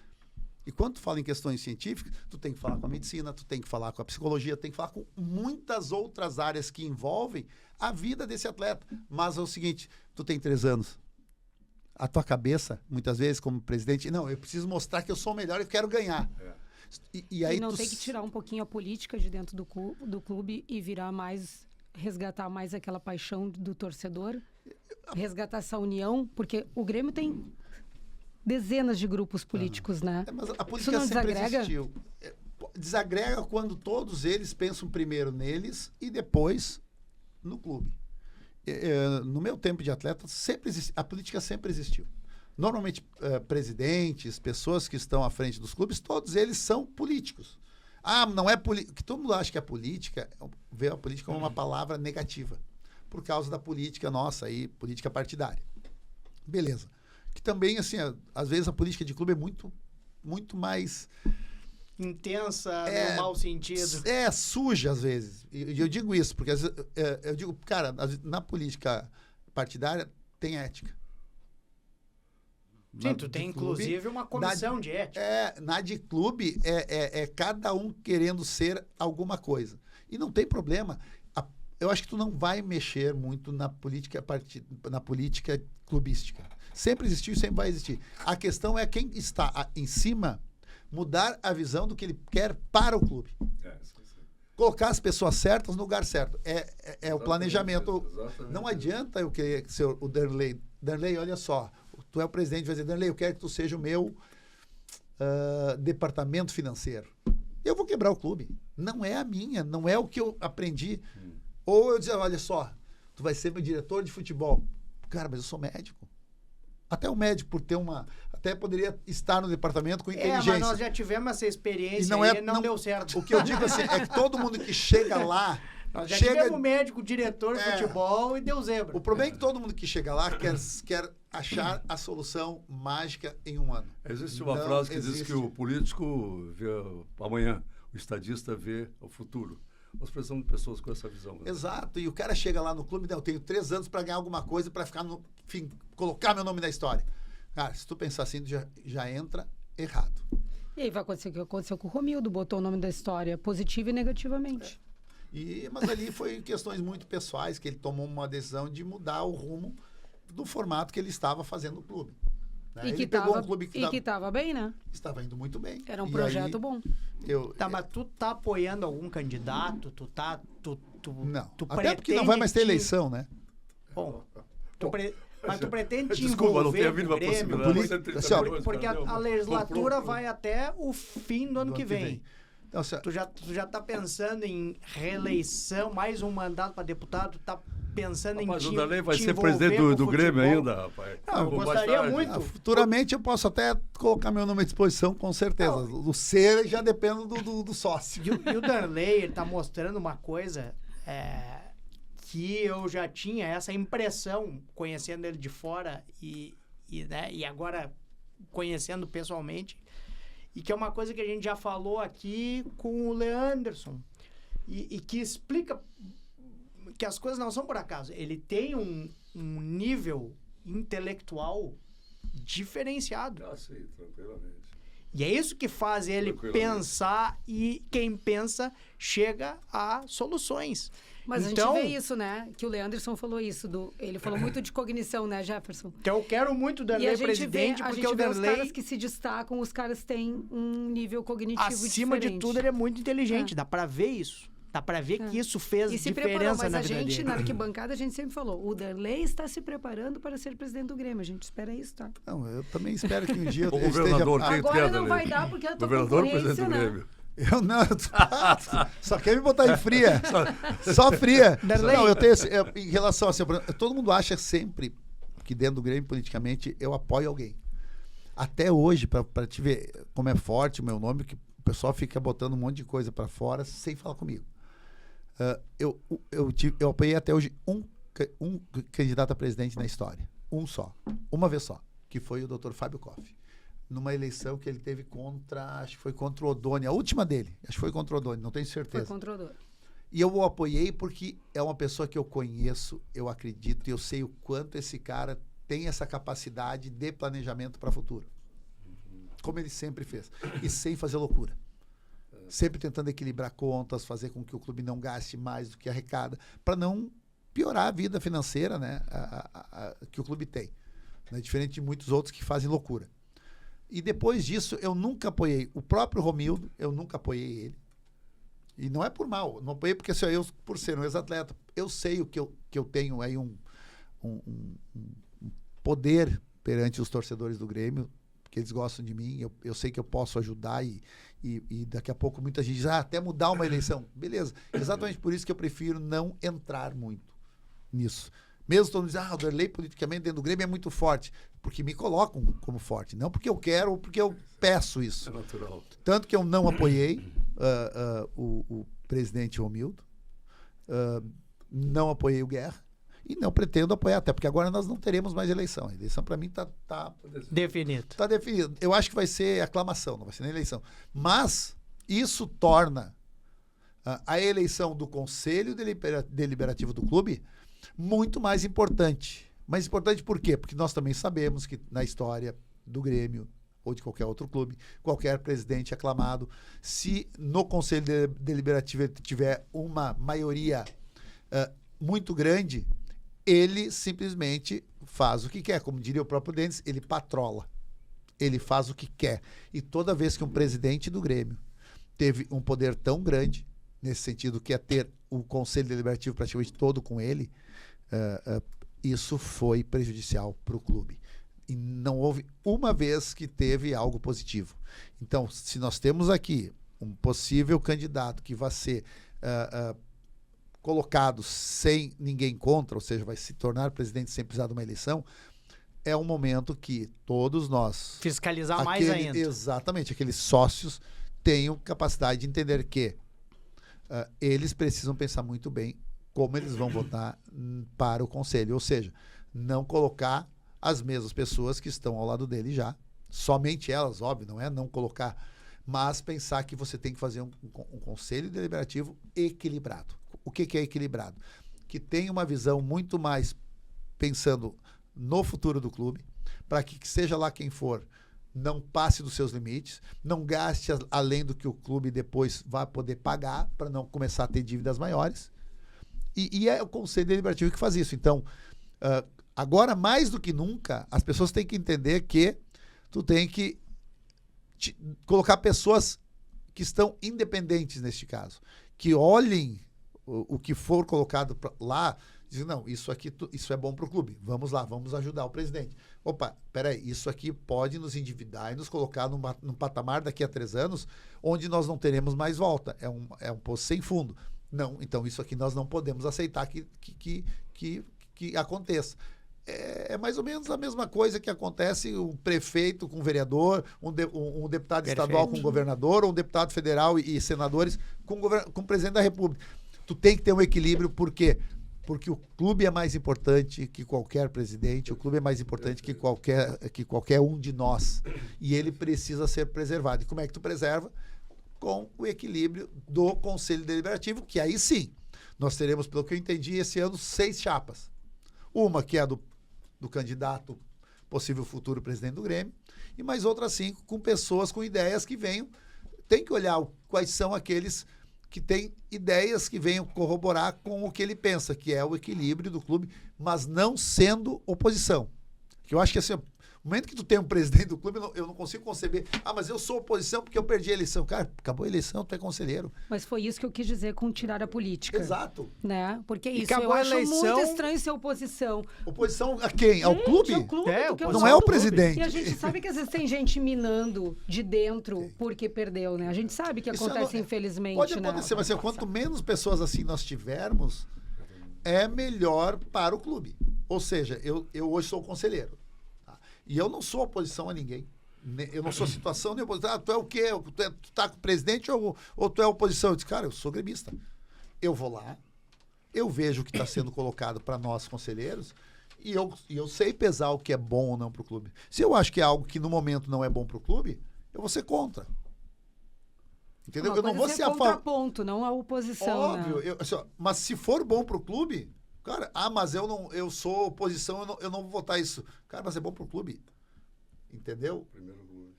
Speaker 3: E quando tu fala em questões científicas, tu tem que falar com a medicina, tu tem que falar com a psicologia, tu tem que falar com muitas outras áreas que envolvem a vida desse atleta. Mas é o seguinte, tu tem 3 anos. A tua cabeça, muitas vezes, como presidente, não, eu preciso mostrar que eu sou o melhor e quero ganhar. E aí
Speaker 2: não tem que tirar um pouquinho a política de dentro do clube e virar mais, resgatar mais aquela paixão do torcedor, resgatar essa união, porque o Grêmio tem dezenas de grupos políticos, né?
Speaker 3: Mas a política
Speaker 2: Isso não
Speaker 3: sempre
Speaker 2: desagrega?
Speaker 3: existiu. Desagrega quando todos eles pensam primeiro neles e depois no clube. No meu tempo de atleta, a política sempre existiu. Normalmente, presidentes, pessoas que estão à frente dos clubes, todos eles são políticos. Não é política. Que todo mundo acha que a política, vê a política como uma palavra negativa, por causa da política nossa aí, política partidária. Beleza. Que também, assim, às vezes a política de clube é muito mais
Speaker 1: intensa, no mau sentido.
Speaker 3: Suja às vezes. E eu digo isso, porque às vezes, eu digo, cara, na política partidária tem ética.
Speaker 1: Sim, tu tem inclusive uma comissão de ética.
Speaker 3: Na de clube é cada um querendo ser alguma coisa. E não tem problema. Eu acho que tu não vai mexer muito na política clubística. Sempre existiu e sempre vai existir. A questão é quem está em cima mudar a visão do que ele quer para o clube. Colocar as pessoas certas no lugar certo. É o planejamento. Exatamente. Não adianta eu querer ser o Darley. Darley, olha só, tu é o presidente, vai dizer, Darley, eu quero que tu seja o meu departamento financeiro. Eu vou quebrar o clube. Não é a minha, não é o que eu aprendi. Ou eu dizer, olha só, tu vai ser meu diretor de futebol. Cara, mas eu sou médico. Até o médico, por ter até poderia estar no departamento com inteligência.
Speaker 1: Mas nós já tivemos essa experiência e não deu certo.
Speaker 3: O que eu digo assim, é que todo mundo que chega lá...
Speaker 1: Nós já tivemos médico, diretor de futebol e deu zebra.
Speaker 3: O problema é que todo mundo que chega lá quer achar a solução mágica em um ano.
Speaker 4: Existe uma frase que diz que o político vê amanhã, o estadista vê o futuro. Nós precisamos de pessoas com essa visão. Né?
Speaker 3: Exato. E o cara chega lá no clube, eu tenho 3 anos para ganhar alguma coisa, para ficar colocar meu nome na história. Cara, se tu pensar assim, já entra errado.
Speaker 2: E aí vai acontecer o que aconteceu com o Romildo, botou o nome da história, positivo e negativamente.
Speaker 3: Mas ali foi questões muito pessoais, que ele tomou uma decisão de mudar o rumo do formato que ele estava fazendo no clube. Né?
Speaker 2: E que estava bem, né?
Speaker 3: Estava indo muito bem.
Speaker 2: Era um projeto bom.
Speaker 1: Mas tu tá apoiando algum candidato?
Speaker 3: Não. Até porque não vai mais ter eleição, né?
Speaker 1: Bom, mas tu pretende te
Speaker 4: Desculpa, não tem
Speaker 1: envolver
Speaker 4: havido uma
Speaker 1: possibilidade. Porque a legislatura vai até o fim do ano que vem.
Speaker 3: Não,
Speaker 1: tu já tá pensando em reeleição, mais um mandato para deputado, tá pensando em
Speaker 4: mas o Darley vai ser presidente do Grêmio ainda, rapaz.
Speaker 1: Eu gostaria muito.
Speaker 3: Futuramente eu posso até colocar meu nome à disposição, com certeza. O ser já depende do sócio.
Speaker 1: E o Darley, ele tá mostrando uma coisa que eu já tinha essa impressão, conhecendo ele de fora e agora conhecendo pessoalmente, e que é uma coisa que a gente já falou aqui com o Leanderson, e que explica que as coisas não são por acaso. Ele tem um nível intelectual diferenciado.
Speaker 4: Sim, tranquilamente.
Speaker 1: E é isso que faz ele pensar, e quem pensa chega a soluções.
Speaker 2: Mas
Speaker 1: então,
Speaker 2: a gente vê isso, né? Que o Leanderson falou isso. Ele falou muito de cognição, né, Jefferson?
Speaker 1: Então eu quero muito o Darley presidente, porque o Darley...
Speaker 2: os caras que se destacam, os caras têm um nível cognitivo
Speaker 1: acima
Speaker 2: diferente.
Speaker 1: de tudo, ele é muito inteligente. Dá pra ver isso. Dá pra ver que isso fez diferença na vida dele.
Speaker 2: Mas a gente, na arquibancada, a gente sempre falou, o Darley está se preparando para ser presidente do Grêmio. A gente espera isso, tá?
Speaker 3: Não, eu também espero que um dia eu
Speaker 4: governador,
Speaker 3: esteja...
Speaker 2: Agora não vai dar, porque a tua concorrência, né?
Speaker 3: Eu não, só quer me botar em fria. Só fria. Não, eu tenho em relação assim, todo mundo acha sempre que dentro do Grêmio, politicamente, eu apoio alguém. Até hoje, para te ver como é forte o meu nome, que o pessoal fica botando um monte de coisa para fora sem falar comigo. Eu apoiei até hoje um candidato a presidente na história. Um só. Uma vez só. Que foi o Dr. Fábio Koff. Numa eleição que ele teve acho que foi contra o Odoni, a última dele. Acho que foi contra o Odoni, não tenho certeza.
Speaker 2: Foi contra o Odoni.
Speaker 3: E eu o apoiei porque é uma pessoa que eu conheço, eu acredito, e eu sei o quanto esse cara tem essa capacidade de planejamento para o futuro. Como ele sempre fez. E sem fazer loucura. Sempre tentando equilibrar contas, fazer com que o clube não gaste mais do que arrecada, para não piorar a vida financeira, né, que o clube tem. Né, diferente de muitos outros que fazem loucura. E depois disso, eu nunca apoiei o próprio Romildo, eu nunca apoiei ele. E não é por mal, não apoiei porque assim, eu, por ser um ex-atleta, eu sei o que eu tenho aí um poder perante os torcedores do Grêmio, porque eles gostam de mim, eu sei que eu posso ajudar e daqui a pouco muita gente diz, até mudar uma eleição. Beleza, exatamente por isso que eu prefiro não entrar muito nisso. Mesmo todo mundo diz, o Derlei politicamente dentro do Grêmio é muito forte, porque me colocam como forte, não porque eu quero ou porque eu peço isso.
Speaker 4: É natural.
Speaker 3: Tanto que eu não apoiei o presidente Romildo, não apoiei o Guerra, e não pretendo apoiar, até porque agora nós não teremos mais eleição. A eleição, para mim, está
Speaker 1: Definido.
Speaker 3: Está definido. Eu acho que vai ser aclamação, não vai ser nem eleição. Mas isso torna a eleição do Conselho Deliberativo do clube muito mais importante. Mais importante por quê? Porque nós também sabemos que na história do Grêmio ou de qualquer outro clube, qualquer presidente aclamado, se no Conselho Deliberativo ele tiver uma maioria muito grande, ele simplesmente faz o que quer. Como diria o próprio Denis, ele patrola. Ele faz o que quer. E toda vez que um presidente do Grêmio teve um poder tão grande, nesse sentido que é ter o Conselho Deliberativo praticamente todo com ele, isso foi prejudicial para o clube. E não houve uma vez que teve algo positivo. Então, se nós temos aqui um possível candidato que vai ser colocado sem ninguém contra, ou seja, vai se tornar presidente sem precisar de uma eleição, é um momento que todos nós...
Speaker 1: Fiscalizar mais ainda.
Speaker 3: Exatamente, aqueles sócios tenham capacidade de entender que eles precisam pensar muito bem como eles vão votar para o conselho, ou seja, não colocar as mesmas pessoas que estão ao lado dele já, somente elas, óbvio, não é não colocar, mas pensar que você tem que fazer um conselho deliberativo equilibrado. O que é equilibrado? Que tenha uma visão muito mais pensando no futuro do clube, para que seja lá quem for, não passe dos seus limites, não gaste além do que o clube depois vai poder pagar, para não começar a ter dívidas maiores. E é o Conselho Deliberativo que faz isso. Então, agora mais do que nunca, as pessoas têm que entender que tu tem que colocar pessoas que estão independentes neste caso, que olhem o que for colocado lá, dizem, não, isso aqui isso é bom para o clube, vamos lá, vamos ajudar o presidente. Opa, peraí, isso aqui pode nos endividar e nos colocar num patamar daqui a 3 anos, onde nós não teremos mais volta, é um poço sem fundo. Não, então isso aqui nós não podemos aceitar que aconteça. É mais ou menos a mesma coisa que acontece um prefeito com um vereador, um deputado estadual com um governador, ou um deputado federal e senadores com o presidente da República. Tu tem que ter um equilíbrio, por quê? Porque o clube é mais importante que qualquer presidente, o clube é mais importante que qualquer um de nós. E ele precisa ser preservado. E como é que tu preserva? Com o equilíbrio do Conselho Deliberativo, que aí sim, nós teremos, pelo que eu entendi, esse ano 6 chapas. Uma que é do candidato, possível futuro presidente do Grêmio, e mais outras 5 com pessoas com ideias que venham. Tem que olhar quais são aqueles que têm ideias que venham corroborar com o que ele pensa, que é o equilíbrio do clube, mas não sendo oposição. Que eu acho que assim, no momento que tu tem um presidente do clube, eu não consigo conceber. Mas eu sou oposição porque eu perdi a eleição. Cara, acabou a eleição, tu é conselheiro.
Speaker 2: Mas foi isso que eu quis dizer com tirar a política.
Speaker 3: Exato.
Speaker 2: Né? Porque isso
Speaker 1: acabou
Speaker 2: eu
Speaker 1: a
Speaker 2: acho
Speaker 1: eleição...
Speaker 2: muito estranho ser oposição.
Speaker 3: Oposição a quem? Ao clube?
Speaker 2: Ao clube, porque eu
Speaker 3: não
Speaker 2: sou
Speaker 3: é o
Speaker 2: do clube.
Speaker 3: presidente.
Speaker 2: E a gente sabe que às vezes tem gente minando de dentro porque perdeu, né? A gente sabe que
Speaker 3: Isso
Speaker 2: acontece, infelizmente.
Speaker 3: Pode acontecer, mas quanto menos pessoas assim nós tivermos, é melhor para o clube. Ou seja, eu hoje sou conselheiro. E eu não sou oposição a ninguém. Eu não sou situação nem oposição. Tu é o quê? Tu tá com o presidente ou tu é oposição? Eu disse, cara, eu sou gremista. Eu vou lá, eu vejo o que está sendo colocado para nós, conselheiros, e eu sei pesar o que é bom ou não para o clube. Se eu acho que é algo que no momento não é bom para o clube, eu vou ser contra. Entendeu?
Speaker 2: Uma
Speaker 3: Eu não vou
Speaker 2: coisa
Speaker 3: ser a favor.
Speaker 2: contraponto, não a oposição.
Speaker 3: Óbvio.
Speaker 2: Né?
Speaker 3: Mas se for bom pro clube, cara, mas eu sou oposição, eu não vou votar isso. Cara, mas é bom pro clube. Entendeu?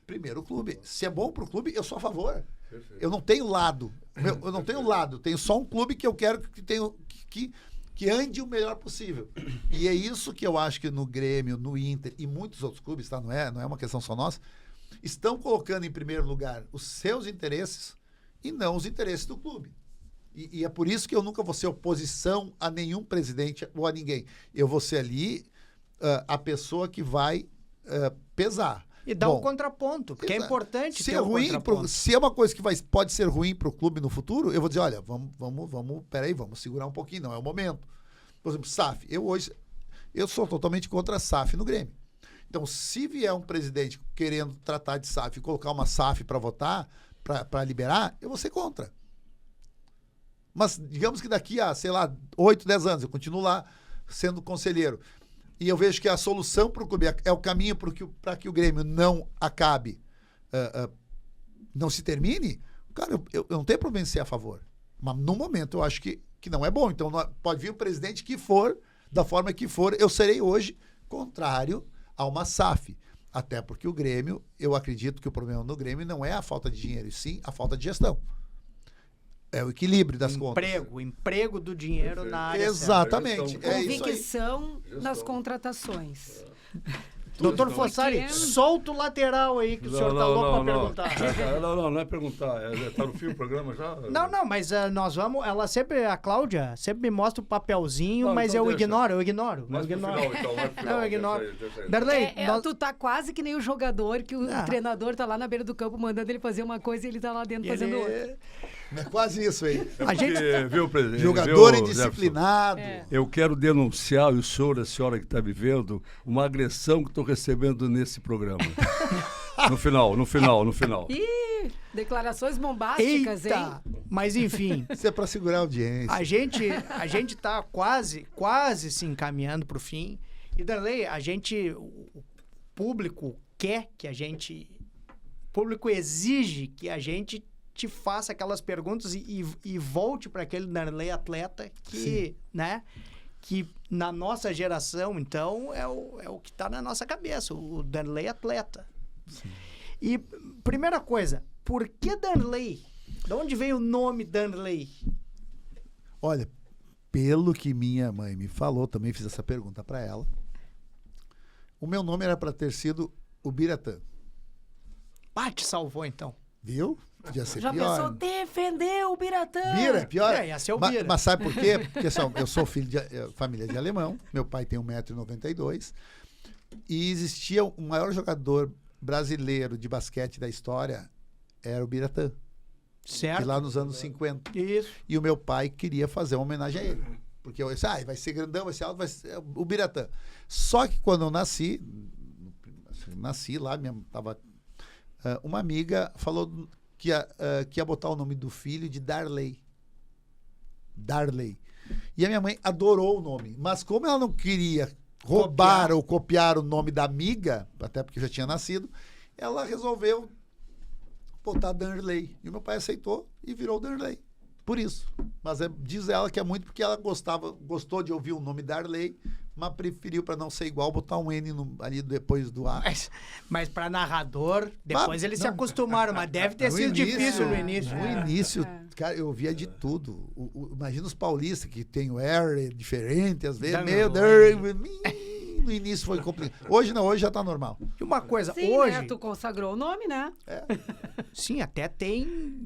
Speaker 3: Primeiro clube. Se é bom pro clube, eu sou a favor.
Speaker 4: Perfeito.
Speaker 3: Eu não tenho lado. Eu não tenho lado. Tenho só um clube que eu quero que ande o melhor possível. E é isso que eu acho que no Grêmio, no Inter e muitos outros clubes, tá? Não é uma questão só nossa, estão colocando em primeiro lugar os seus interesses e não os interesses do clube. E é por isso que eu nunca vou ser oposição a nenhum presidente ou a ninguém. Eu vou ser ali a pessoa que vai pesar.
Speaker 1: E dar um contraponto, porque é importante
Speaker 3: se
Speaker 1: ter
Speaker 3: é
Speaker 1: um
Speaker 3: ruim
Speaker 1: contraponto.
Speaker 3: se é uma coisa que pode ser ruim para o clube no futuro, eu vou dizer, olha, peraí, vamos segurar um pouquinho, não é o momento. Por exemplo, SAF. Eu sou totalmente contra a SAF no Grêmio. Então, se vier um presidente querendo tratar de SAF e colocar uma SAF para votar, para liberar, eu vou ser contra. Mas digamos que daqui a, 8, 10 anos, eu continuo lá sendo conselheiro. E eu vejo que a solução para o clube é o caminho para que o Grêmio não acabe, não se termine. Cara, eu não tenho problema em ser a favor. Mas no momento eu acho que não é bom. Então pode vir o presidente que for, da forma que for, eu serei hoje contrário a uma SAF. Até porque o Grêmio, eu acredito que o problema no Grêmio não é a falta de dinheiro, e sim a falta de gestão. É o equilíbrio das contas.
Speaker 1: O emprego do dinheiro na área.
Speaker 3: Exatamente.
Speaker 4: certa.
Speaker 3: É isso aí.
Speaker 2: Convicção nas contratações.
Speaker 1: Doutor Fossari, solta o lateral aí que o senhor tá louco para perguntar.
Speaker 4: Não é perguntar. Tá no fim o programa já?
Speaker 1: Não, mas nós vamos. A Cláudia sempre me mostra o papelzinho,
Speaker 4: Não,
Speaker 1: mas
Speaker 4: então
Speaker 1: eu
Speaker 4: deixa.
Speaker 1: ignoro.
Speaker 4: Mas pro final, então. Vai pro final.
Speaker 1: Não, eu ignoro.
Speaker 4: Deixa aí.
Speaker 1: Darley,
Speaker 2: Tu tá quase que nem o jogador que o
Speaker 1: Ah.
Speaker 2: treinador tá lá na beira do campo mandando ele fazer uma coisa e ele tá lá dentro fazendo outra.
Speaker 3: É quase isso aí.
Speaker 1: A gente...
Speaker 4: Viu, presidente?
Speaker 3: Jogador
Speaker 4: viu,
Speaker 3: indisciplinado.
Speaker 2: É.
Speaker 4: Eu quero denunciar, o senhor, a senhora que está vivendo, uma agressão que estou recebendo nesse programa. No final.
Speaker 2: Ih, declarações bombásticas, hein?
Speaker 1: Eita! Mas enfim,
Speaker 3: Isso é para segurar a audiência.
Speaker 1: a gente tá quase se encaminhando pro fim. E Darley, o público quer que a gente... O público exige que a gente te faça aquelas perguntas e volte para aquele Darley atleta que, né? Que na nossa geração, então, é o que está na nossa cabeça, o Darley atleta.
Speaker 3: Sim.
Speaker 1: E, primeira coisa, por que Darley? De onde veio o nome Darley?
Speaker 3: Olha, pelo que minha mãe me falou, também fiz essa pergunta para ela. O meu nome era para ter sido o Biratã.
Speaker 1: Te salvou, então.
Speaker 3: Viu? Podia ser
Speaker 2: Já
Speaker 3: pior.
Speaker 2: pensou defender o Biratã?
Speaker 3: Bira, pior.
Speaker 1: Ia ser o Bira.
Speaker 3: Mas sabe por quê? Porque eu sou filho de família de alemão, meu pai tem 1,92 m, e existia o maior jogador brasileiro de basquete da história, era o Biratã,
Speaker 1: Certo?
Speaker 3: que lá nos anos 50.
Speaker 1: Isso.
Speaker 3: E o meu pai queria fazer uma homenagem a ele. Porque eu disse, vai ser grandão, vai ser alto, vai ser o Biratã. Só que quando eu nasci lá, uma amiga falou que ia botar o nome do filho de Darley. Darley. E a minha mãe adorou o nome. Mas como ela não queria roubar ou copiar o nome da amiga, até porque já tinha nascido, ela resolveu botar Darley. E o meu pai aceitou e virou Darley. Por isso. Mas diz ela que é muito porque ela gostou de ouvir o nome Darley, mas preferiu, para não ser igual, botar um N ali depois do A.
Speaker 1: Mas para narrador, depois eles se
Speaker 3: não.
Speaker 1: acostumaram, mas deve ter
Speaker 3: No
Speaker 1: sido
Speaker 3: início,
Speaker 1: difícil no início.
Speaker 3: No início, cara, eu ouvia de tudo. Imagina os paulistas que tem o R diferente, às vezes. No início foi complicado. Hoje não, hoje já tá normal.
Speaker 1: E uma coisa,
Speaker 2: Sim,
Speaker 1: hoje...
Speaker 2: né? Tu consagrou o nome, né?
Speaker 1: Sim, até tem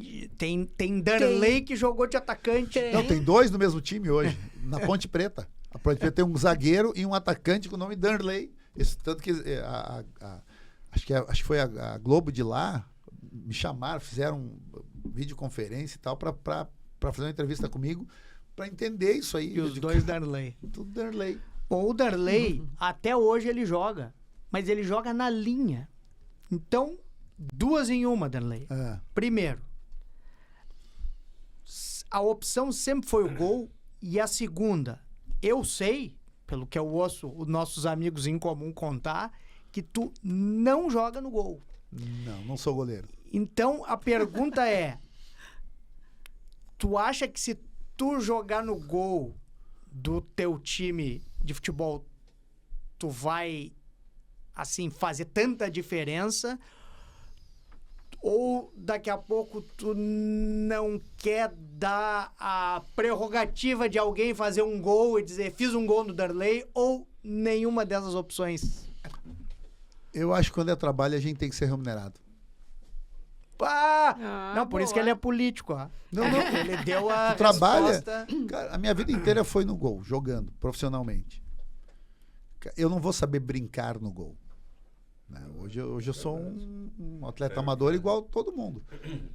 Speaker 1: Darley que jogou de atacante.
Speaker 3: Não, tem dois no mesmo time hoje, na Ponte Preta. A Ponte Preta tem um zagueiro e um atacante com o nome Darley. Isso, tanto que acho que foi a Globo de lá, me chamaram, fizeram videoconferência e tal, para fazer uma entrevista comigo, para entender isso aí.
Speaker 1: E os dois Darley.
Speaker 3: Tudo Darley.
Speaker 1: O Darley, até hoje ele joga, mas ele joga na linha. Então, 2 em 1, Darley. Primeiro, a opção sempre foi o gol, e a segunda, eu sei, pelo que eu ouço os nossos amigos em comum contar, que tu não joga no gol.
Speaker 3: Não sou goleiro.
Speaker 1: Então, a pergunta é, tu acha que se tu jogar no gol do teu time de futebol, tu vai, assim, fazer tanta diferença? Ou daqui a pouco tu não quer dar a prerrogativa de alguém fazer um gol e dizer, fiz um gol no Darley, ou nenhuma dessas opções?
Speaker 3: Eu acho que quando é trabalho a gente tem que ser remunerado.
Speaker 1: Não, por isso que ele é político, ó.
Speaker 3: Não, não.
Speaker 1: Ele deu a
Speaker 3: Tu trabalha.
Speaker 1: resposta.
Speaker 3: Cara, a minha vida inteira foi no gol, jogando, profissionalmente. Eu não vou saber brincar no gol. Né? Hoje eu sou um atleta amador igual todo mundo.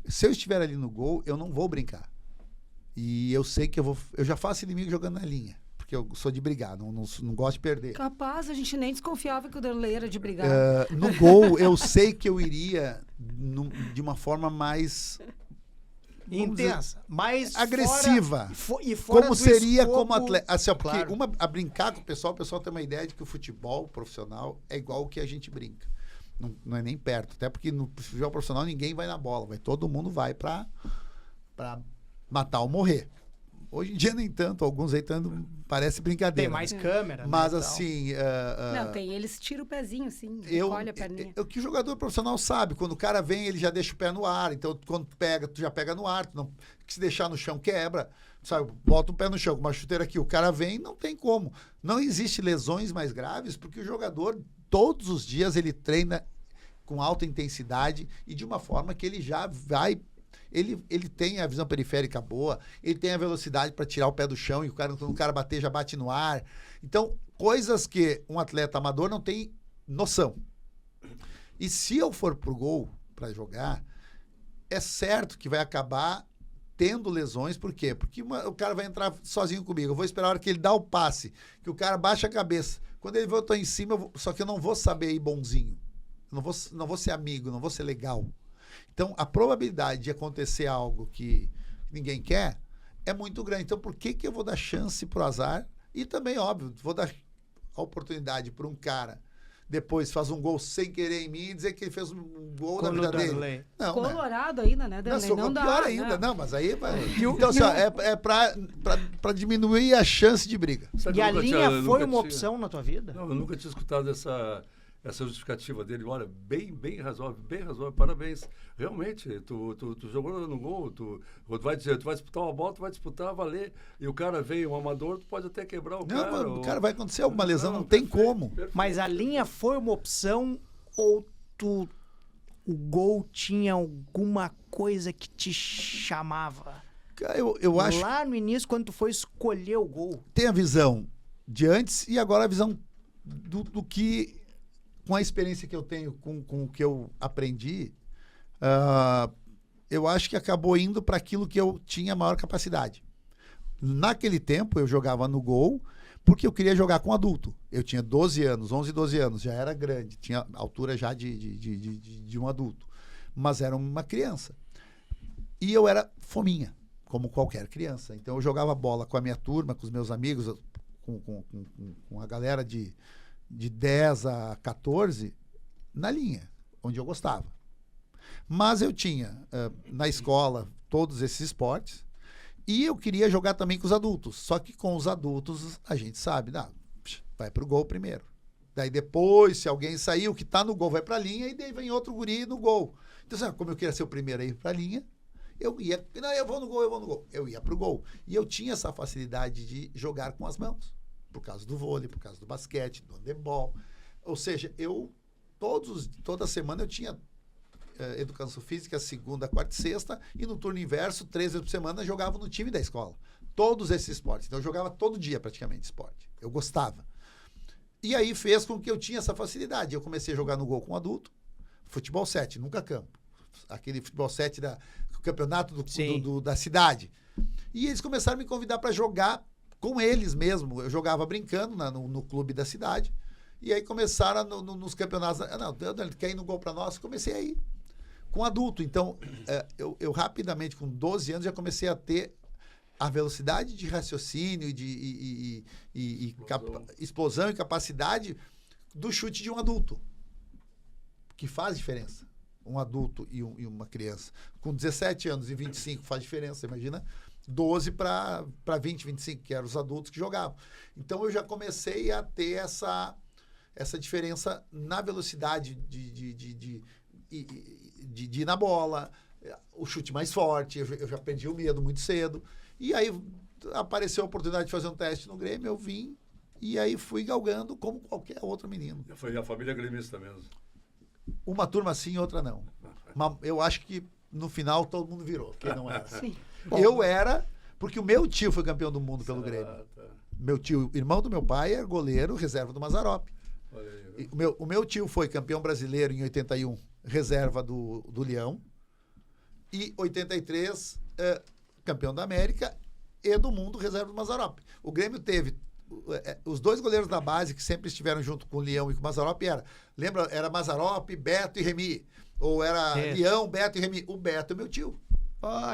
Speaker 3: Se eu estiver ali no gol, eu não vou brincar. E eu sei que eu já faço inimigo jogando na linha. Porque eu sou de brigar, não gosto de perder.
Speaker 2: Capaz, a gente nem desconfiava que o Darley era de brigar.
Speaker 3: No gol, eu sei que eu iria de uma forma mais
Speaker 1: Intensa, mais
Speaker 3: agressiva.
Speaker 1: Fora
Speaker 3: Como
Speaker 1: do
Speaker 3: seria
Speaker 1: escopo,
Speaker 3: como atleta. Assim, porque
Speaker 1: claro.
Speaker 3: a brincar com o pessoal tem uma ideia de que o futebol profissional é igual o que a gente brinca. Não é nem perto. Até porque no futebol profissional ninguém vai na bola. Todo mundo vai pra matar ou morrer. Hoje em dia nem tanto. Alguns aí parece brincadeira.
Speaker 1: Tem mais câmera.
Speaker 3: Mas
Speaker 1: né, e tal.
Speaker 3: assim...
Speaker 2: Não, tem. Eles tiram o pezinho, assim. Olha a perninha.
Speaker 3: O que o jogador profissional sabe. Quando o cara vem, ele já deixa o pé no ar. Então, quando pega, tu já pega no ar. Tu não, se deixar no chão, quebra. Sabe? Bota o pé no chão com uma chuteira aqui. O cara vem, não tem como. Não existe lesões mais graves, porque o jogador, todos os dias, ele treina com alta intensidade e de uma forma que ele já vai... Ele tem a visão periférica boa, ele tem a velocidade para tirar o pé do chão e quando o cara bater, já bate no ar. Então, coisas que um atleta amador não tem noção. E se eu for pro gol para jogar, é certo que vai acabar tendo lesões. Por quê? Porque o cara vai entrar sozinho comigo. Eu vou esperar a hora que ele dá o passe, que o cara baixa a cabeça. Quando ele voltar em cima, só que eu não vou saber ir bonzinho. Não vou ser amigo, não vou ser legal. Então, a probabilidade de acontecer algo que ninguém quer é muito grande. Então, por que eu vou dar chance pro azar? E também, óbvio, vou dar a oportunidade para um cara depois faz um gol sem querer em mim e dizer que ele fez um gol na vida dele. Não,
Speaker 2: Colorado ainda, né, Darley?
Speaker 3: Não dá. Pior ainda. Não, mas aí... Então, assim, é para diminuir a chance de briga.
Speaker 1: E a linha foi uma opção na tua vida?
Speaker 4: Não, eu nunca tinha escutado essa justificativa dele. Olha, bem razoável, parabéns. Realmente, tu jogou no gol, tu vai disputar uma bola, tu vai disputar, valer, e o cara vem, um amador, tu pode até quebrar o cara.
Speaker 3: Não, o cara vai acontecer alguma lesão, não tem como.
Speaker 4: Perfeito.
Speaker 1: Mas a linha foi uma opção ou o gol tinha alguma coisa que te chamava?
Speaker 3: Eu acho
Speaker 1: Lá no início, quando tu foi escolher o gol.
Speaker 3: tem a visão de antes e agora a visão do que... Com a experiência que eu tenho, com o que eu aprendi, eu acho que acabou indo para aquilo que eu tinha maior capacidade. Naquele tempo, eu jogava no gol porque eu queria jogar com adulto. Eu tinha 11, 12 anos, já era grande, tinha altura já de um adulto. Mas era uma criança. E eu era fominha, como qualquer criança. Então, eu jogava bola com a minha turma, com os meus amigos, com a galera de 10 a 14 na linha, onde eu gostava. Mas eu tinha na escola todos esses esportes e eu queria jogar também com os adultos. Só que com os adultos a gente sabe, vai pro gol primeiro. Daí depois, se alguém sair, o que tá no gol vai pra linha e daí vem outro guri no gol. Então, como eu queria ser o primeiro a ir pra linha, eu vou no gol. Eu ia pro gol. E eu tinha essa facilidade de jogar com as mãos. Por causa do vôlei, por causa do basquete, do handebol. Ou seja, toda semana eu tinha educação física, segunda, quarta e sexta, e no turno inverso, 3 vezes por semana, eu jogava no time da escola. Todos esses esportes. Então, eu jogava todo dia, praticamente, esporte. Eu gostava. E aí fez com que eu tinha essa facilidade. Eu comecei a jogar no gol com adulto, futebol 7, nunca campo. Aquele futebol 7 do campeonato da cidade. E eles começaram a me convidar para jogar com eles mesmo. Eu jogava brincando no clube da cidade. E aí começaram nos campeonatos. Quer ir no gol para nós? Comecei a ir com adulto. Então, eu rapidamente, com 12 anos, já comecei a ter a velocidade de raciocínio e explosão e capacidade do chute de um adulto. Que faz diferença. Um adulto e uma criança. Com 17 anos e 25 faz diferença, imagina. 12 para 20, 25, que eram os adultos que jogavam. Então eu já comecei a ter essa diferença na velocidade de ir na bola, o chute mais forte, eu já perdi o medo muito cedo. E aí apareceu a oportunidade de fazer um teste no Grêmio, eu vim e aí fui galgando como qualquer outro menino.
Speaker 4: Foi a família gremista mesmo.
Speaker 3: Uma turma sim, outra não. Mas eu acho que no final todo mundo virou, quem não era.
Speaker 2: Sim.
Speaker 3: Eu era, porque o meu tio foi campeão do mundo pelo Grêmio.
Speaker 4: Tá.
Speaker 3: Meu tio, irmão do meu pai, é goleiro, reserva do Mazzaropi. O meu tio foi campeão brasileiro em 81, reserva do Leão. E 83, campeão da América e do mundo, reserva do Mazzaropi. O Grêmio teve os dois goleiros da base que sempre estiveram junto com o Leão e com o Mazzaropi lembra, era Mazzaropi, Beto e Remy. Ou era Leão, Beto e Remy. O Beto é meu tio.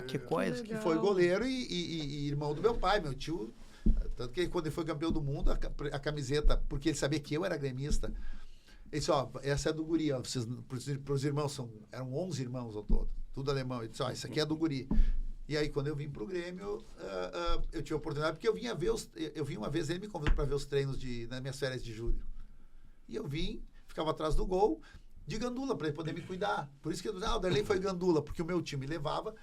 Speaker 1: Que coisa.
Speaker 3: Que foi goleiro e irmão do meu pai, meu tio. Tanto que quando ele foi campeão do mundo, a camiseta, porque ele sabia que eu era gremista, ele disse, essa é do guri, para os irmãos, eram 11 irmãos ao todo, tudo alemão. Ele disse, isso aqui é do guri. E aí, quando eu vim para o Grêmio, eu tive a oportunidade, porque eu vim uma vez, ele me convidou para ver os treinos nas minhas férias de julho. E eu vim, ficava atrás do gol, de gandula, para ele poder me cuidar. Por isso que o Darley foi gandula, porque o meu time levava,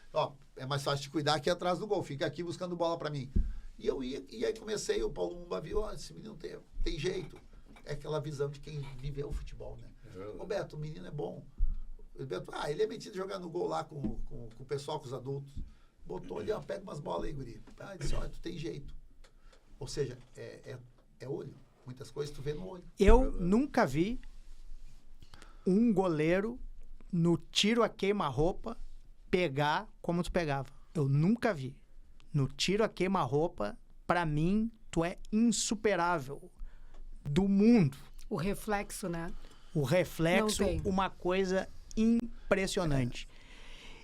Speaker 3: é mais fácil de cuidar aqui atrás do gol, fica aqui buscando bola para mim. E eu ia, e aí comecei, o Paulo Mumba viu, esse menino tem jeito. É aquela visão de quem viveu o futebol, né? Roberto, o menino é bom. Beto, ele é metido jogar no gol lá com o pessoal, com os adultos. Botou ali, pega umas bolas aí, guri. Disse, tu tem jeito. Ou seja, é olho. Muitas coisas tu vê no olho.
Speaker 1: Eu nunca vi um goleiro no tiro a queima-roupa pegar como tu pegava. Eu nunca vi. No tiro a queima-roupa, pra mim, tu é insuperável do mundo.
Speaker 2: O reflexo, né?
Speaker 1: O reflexo, uma coisa impressionante.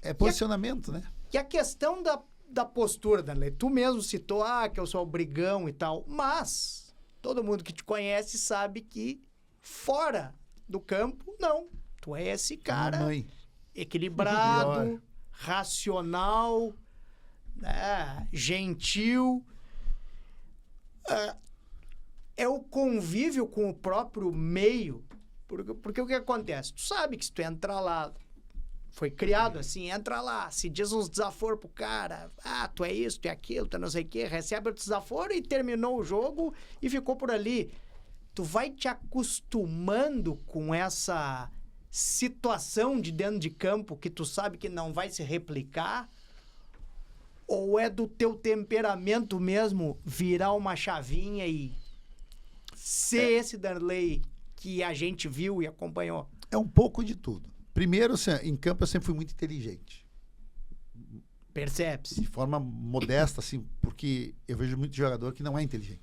Speaker 3: É posicionamento, né?
Speaker 1: E a questão da postura, Darley, tu mesmo citou, que eu sou o brigão e tal, mas todo mundo que te conhece sabe que fora do campo, não. Tu é esse cara equilibrado, racional, gentil. É o convívio com o próprio meio, porque o que acontece? Tu sabe que se tu entrar lá, foi criado assim, entra lá, se diz uns desaforos pro cara, tu é isso, tu é aquilo, tu é não sei o quê, recebe o desaforo e terminou o jogo e ficou por ali. Tu vai te acostumando com essa situação de dentro de campo que tu sabe que não vai se replicar, ou é do teu temperamento mesmo virar uma chavinha e ser esse Darley que a gente viu e acompanhou?
Speaker 3: É um pouco de tudo. Primeiro, assim, em campo eu sempre fui muito inteligente.
Speaker 1: Percebe-se.
Speaker 3: De forma modesta, assim, porque eu vejo muito jogador que não é inteligente.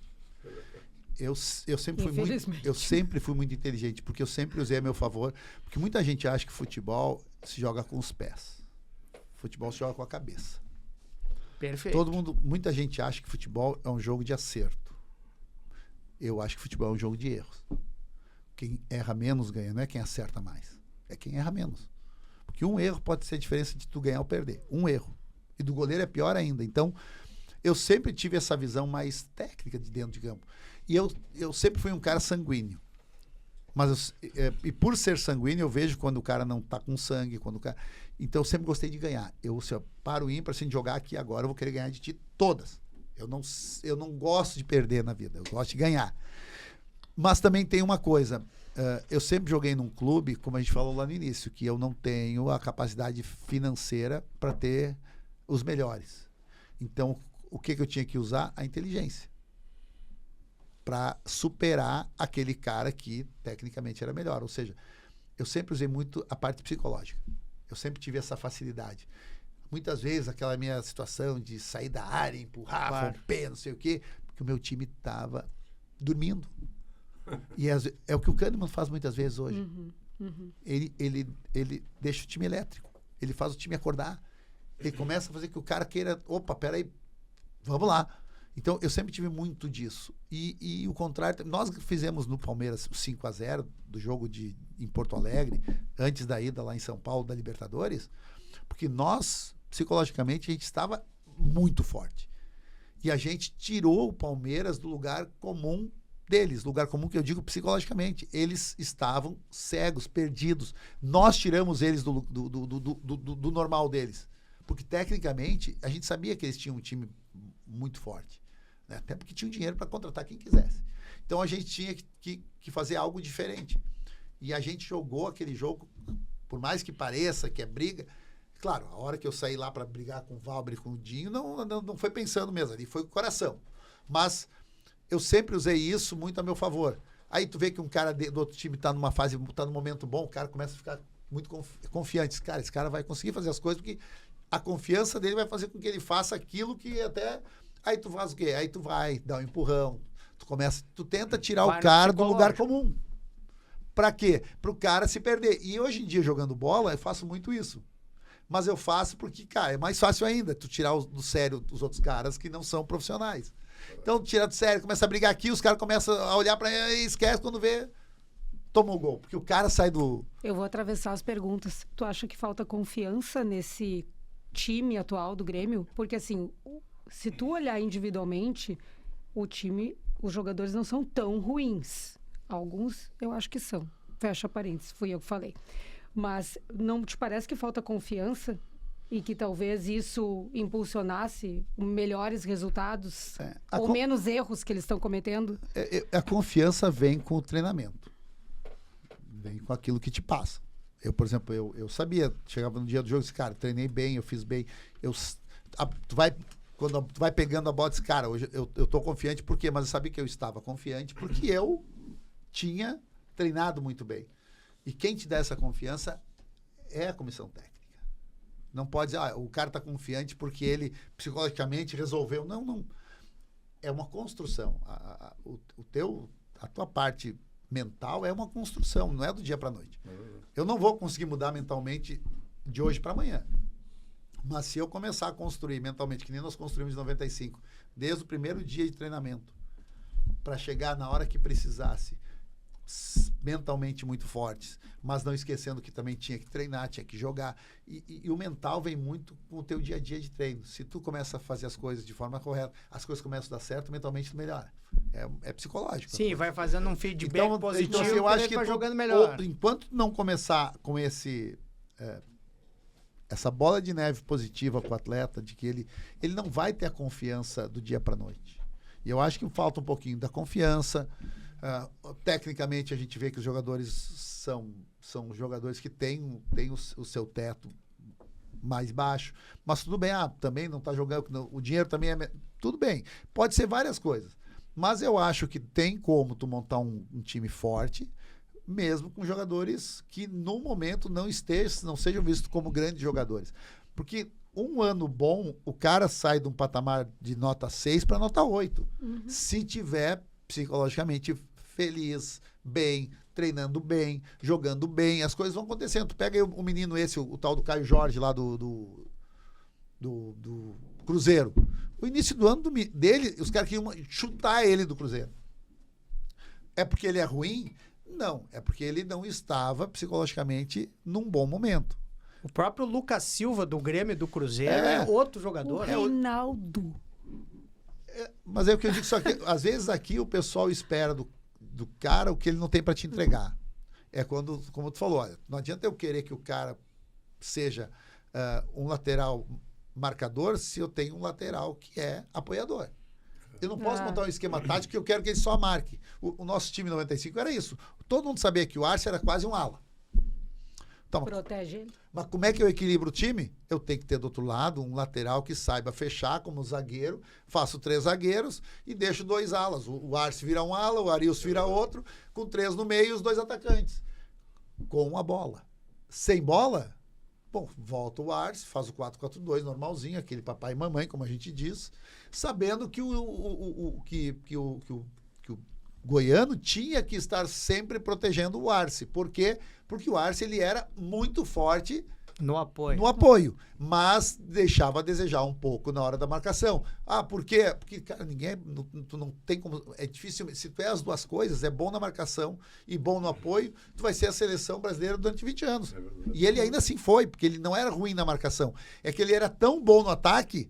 Speaker 3: Eu sempre fui muito inteligente, porque eu sempre usei a meu favor, porque muita gente acha que futebol se joga com os pés. Futebol se joga com a cabeça.
Speaker 1: Perfeito.
Speaker 3: Muita gente acha que futebol é um jogo de acerto. Eu acho que futebol é um jogo de erros. Quem erra menos ganha, não é quem acerta mais. É quem erra menos. Porque um erro pode ser a diferença de tu ganhar ou perder. Um erro. E do goleiro é pior ainda. Então, eu sempre tive essa visão mais técnica de dentro de campo. E eu sempre fui um cara sanguíneo. Mas e por ser sanguíneo, eu vejo quando o cara não tá com sangue, então eu sempre gostei de ganhar. Se eu paro ímpar, assim, de jogar aqui agora, eu vou querer ganhar de ti todas. Eu não gosto de perder na vida, eu gosto de ganhar. Mas também tem uma coisa, eu sempre joguei num clube, como a gente falou lá no início, que eu não tenho a capacidade financeira para ter os melhores. Então, o que eu tinha que usar? A inteligência. Para superar aquele cara que tecnicamente era melhor. Ou seja, eu sempre usei muito a parte psicológica. Eu sempre tive essa facilidade. Muitas vezes, aquela minha situação de sair da área, empurrar, romper, não sei o quê, porque o meu time estava dormindo. E é o que o Kahneman faz muitas vezes hoje. Ele deixa o time elétrico. Ele faz o time acordar. Ele começa a fazer que o cara queira... Opa, peraí, vamos lá. Então, eu sempre tive muito disso. E o contrário, nós fizemos no Palmeiras o 5-0 do jogo em Porto Alegre, antes da ida lá em São Paulo, da Libertadores, porque nós, psicologicamente, a gente estava muito forte. E a gente tirou o Palmeiras do lugar comum deles, lugar comum que eu digo psicologicamente. Eles estavam cegos, perdidos. Nós tiramos eles do normal deles. Porque, tecnicamente, a gente sabia que eles tinham um time muito forte. Né? Até porque tinham dinheiro para contratar quem quisesse. Então, a gente tinha que fazer algo diferente. E a gente jogou aquele jogo, por mais que pareça que é briga. Claro, a hora que eu saí lá para brigar com o Valber e com o Dinho, não foi pensando mesmo, ali foi o coração. Mas eu sempre usei isso muito a meu favor. Aí tu vê que um cara do outro time está numa fase, está num momento bom, o cara começa a ficar muito confiante. Cara, esse cara vai conseguir fazer as coisas, porque a confiança dele vai fazer com que ele faça aquilo que até... Aí tu faz o quê? Aí tu vai dar um empurrão, tu tenta tirar o cara do lugar comum. Pra quê? Pro cara se perder. E hoje em dia, jogando bola, eu faço muito isso. Mas eu faço porque, cara, é mais fácil ainda tu tirar do sério os outros caras que não são profissionais. Então, tira do sério, começa a brigar aqui, os caras começam a olhar pra ele e esquece quando vê, toma o gol. Porque o cara sai do...
Speaker 2: Eu vou atravessar as perguntas. Tu acha que falta confiança nesse time atual do Grêmio? Porque, assim, se tu olhar individualmente, o time, os jogadores não são tão ruins. Alguns, eu acho que são. Fecha parênteses, fui eu que falei. Mas não te parece que falta confiança e que talvez isso impulsionasse melhores resultados ou menos erros que eles estão cometendo?
Speaker 3: A confiança vem com o treinamento. Vem com aquilo que te passa. Eu, por exemplo, eu sabia, chegava no dia do jogo e disse, cara, treinei bem, eu fiz bem. Quando tu vai pegando a bola, diz, cara, hoje eu tô confiante, por quê? Mas eu sabia que eu estava confiante porque eu tinha treinado muito bem. E quem te dá essa confiança é a comissão técnica. Não pode dizer, o cara está confiante porque ele psicologicamente resolveu. Não. É uma construção. A tua parte mental é uma construção, não é do dia para a noite. Eu não vou conseguir mudar mentalmente de hoje para amanhã. Mas se eu começar a construir mentalmente, que nem nós construímos em 95, desde o primeiro dia de treinamento, para chegar na hora que precisasse, mentalmente muito fortes, mas não esquecendo que também tinha que treinar, tinha que jogar. E o mental vem muito com o teu dia a dia de treino. Se tu começa a fazer as coisas de forma correta, as coisas começam a dar certo, mentalmente tu melhora. É psicológico.
Speaker 1: Sim, vai fazendo um feedback positivo,
Speaker 3: então, eu acho que
Speaker 1: vai jogando melhor.
Speaker 3: Enquanto não começar com essa bola de neve positiva com o atleta, de que ele não vai ter a confiança do dia para a noite. E eu acho que falta um pouquinho da confiança. Tecnicamente, a gente vê que os jogadores são jogadores que têm o seu teto mais baixo. Mas tudo bem, também não está jogando, o dinheiro também é... Tudo bem, pode ser várias coisas. Mas eu acho que tem como tu montar um time forte, mesmo com jogadores que no momento não sejam vistos como grandes jogadores. Porque um ano bom, o cara sai de um patamar de nota 6 para nota 8. Se tiver psicologicamente feliz, bem, treinando bem, jogando bem, as coisas vão acontecendo. Tu pega aí o menino esse, o tal do Caio Jorge lá do Cruzeiro. O início do ano dele, os caras queriam chutar ele do Cruzeiro. É porque ele é ruim? Não, é porque ele não estava psicologicamente num bom momento.
Speaker 1: O próprio Lucas Silva do Grêmio e do Cruzeiro é outro jogador.
Speaker 2: O Reinaldo.
Speaker 3: Mas é o que eu digo, só que às vezes aqui o pessoal espera do cara o que ele não tem para te entregar. É quando, como tu falou, olha, não adianta eu querer que o cara seja um lateral marcador se eu tenho um lateral que é apoiador. Eu não posso montar um esquema tático que eu quero que ele só marque. O nosso time 95 era isso. Todo mundo sabia que o Arce era quase um ala. Então,
Speaker 2: protege ele.
Speaker 3: Mas como é que eu equilibro o time? Eu tenho que ter do outro lado um lateral que saiba fechar como zagueiro, faço 3 zagueiros e deixo 2 alas. O Arce vira um ala, o Arilson vira outro, com 3 no meio e os 2 atacantes. Com a bola. Sem bola, bom, volta o Arce, faz o 4-4-2 normalzinho, aquele papai e mamãe, como a gente diz, sabendo que o goiano tinha que estar sempre protegendo o Arce. Por quê? Porque o Arce ele era muito forte
Speaker 1: no
Speaker 3: apoio, mas deixava a desejar um pouco na hora da marcação. Por quê? Porque, cara, tu não tem como... É difícil... Se tu é as duas coisas, é bom na marcação e bom no apoio, tu vai ser a seleção brasileira durante 20 anos. E ele ainda assim foi, porque ele não era ruim na marcação. É que ele era tão bom no ataque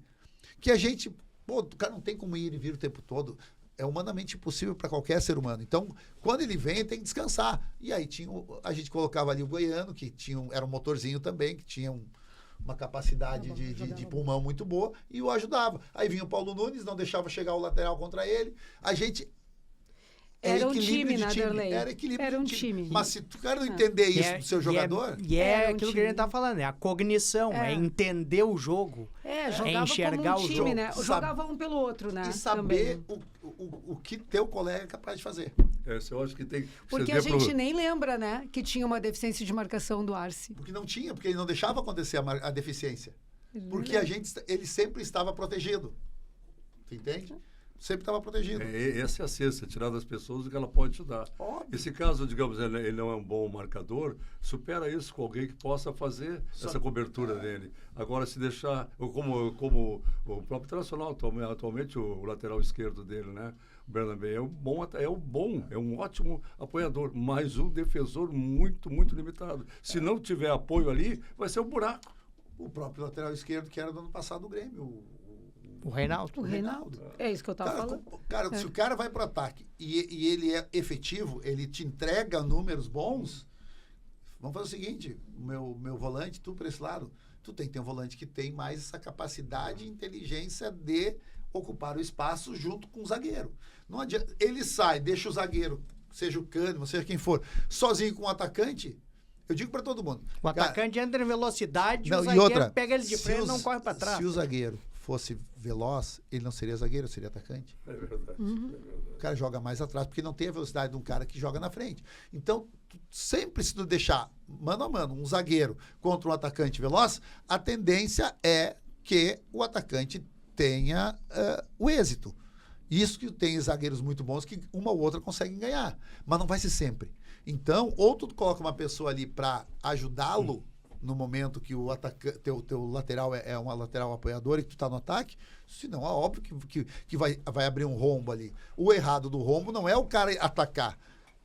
Speaker 3: que a gente... Pô, o cara não tem como ir e vir o tempo todo. É humanamente impossível para qualquer ser humano. Então, quando ele vem, tem que descansar. E aí a gente colocava ali o Goiano, que era um motorzinho também, que tinha uma capacidade de pulmão muito boa, e o ajudava. Aí vinha o Paulo Nunes, não deixava chegar o lateral contra ele. A gente...
Speaker 2: Era um time, né, Darley?
Speaker 3: Era equilíbrio.
Speaker 2: Era um time.
Speaker 3: Mas se o cara não entender isso do seu jogador...
Speaker 1: É aquilo que a gente tá falando, é a cognição, é entender o jogo.
Speaker 2: Jogava
Speaker 1: enxergar
Speaker 2: como um
Speaker 1: o
Speaker 2: time,
Speaker 1: jogo.
Speaker 2: né? Jogava um pelo outro, né?
Speaker 3: E saber o que teu colega é capaz de fazer.
Speaker 4: Eu acho que tem...
Speaker 2: Porque a gente nem lembra, né, que tinha uma deficiência de marcação do Arce.
Speaker 3: Porque não tinha, porque ele não deixava acontecer a deficiência. Porque ele sempre estava protegido. Tu entende? Sempre estava protegido.
Speaker 4: Essa é a ciência, tirar das pessoas o que ela pode ajudar.
Speaker 3: Óbvio.
Speaker 4: Esse caso, digamos, ele não é um bom marcador, supera isso com alguém que possa fazer essa cobertura dele. Agora, se deixar, como o próprio Internacional, atualmente o lateral esquerdo dele, né? O Bernabé é um ótimo apoiador, mas um defensor muito, muito limitado. Se não tiver apoio ali, vai ser um buraco.
Speaker 3: O próprio lateral esquerdo, que era do ano passado do Grêmio,
Speaker 1: o Reinaldo.
Speaker 2: O Reinaldo. É isso que eu estava falando.
Speaker 3: Cara, se o cara vai pro ataque e ele é efetivo, ele te entrega números bons, vamos fazer o seguinte, meu volante, tu para esse lado, tu tem que ter um volante que tem mais essa capacidade e inteligência de ocupar o espaço junto com o zagueiro. Não adianta, ele sai, deixa o zagueiro, seja o Kahneman, seja quem for, sozinho com o atacante. Eu digo para todo mundo.
Speaker 1: O atacante entra em velocidade,
Speaker 3: não,
Speaker 1: o zagueiro
Speaker 3: outra,
Speaker 1: pega ele de frente e não corre para trás.
Speaker 3: Se o zagueiro fosse veloz, ele não seria zagueiro, seria atacante.
Speaker 4: É verdade.
Speaker 3: O cara joga mais atrás, porque não tem a velocidade de um cara que joga na frente. Então, sempre se tu deixar mano a mano um zagueiro contra um atacante veloz, a tendência é que o atacante tenha o êxito. Isso que tem zagueiros muito bons que uma ou outra conseguem ganhar, mas não vai ser sempre. Então, ou tu coloca uma pessoa ali para ajudá-lo no momento que o teu lateral é uma lateral apoiadora e que tu tá no ataque, senão é óbvio que vai abrir um rombo ali. O errado do rombo não é o cara atacar,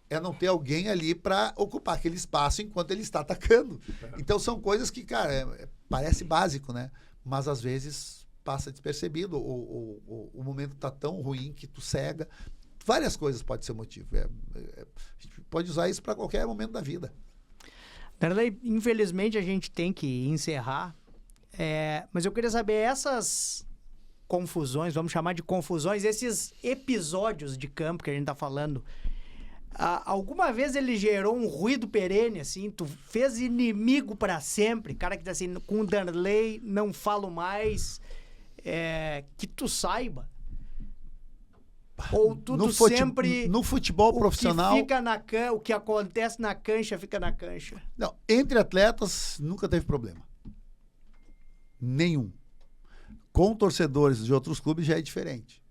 Speaker 3: é não ter alguém ali para ocupar aquele espaço enquanto ele está atacando. Então, são coisas que, cara, parece básico, né? Mas, às vezes, passa despercebido. O momento tá tão ruim que tu cega. Várias coisas podem ser motivo. A gente pode usar isso para qualquer momento da vida.
Speaker 1: Darley, infelizmente a gente tem que encerrar, mas eu queria saber essas confusões, vamos chamar de confusões, esses episódios de campo que a gente tá falando, alguma vez ele gerou um ruído perene, assim, tu fez inimigo para sempre, cara que tá assim, com o Darley não falo mais, que tu saiba. Ou tudo sempre...
Speaker 3: No futebol profissional...
Speaker 1: O que acontece na cancha, fica na cancha.
Speaker 3: Não, entre atletas, nunca teve problema. Nenhum. Com torcedores de outros clubes já é diferente.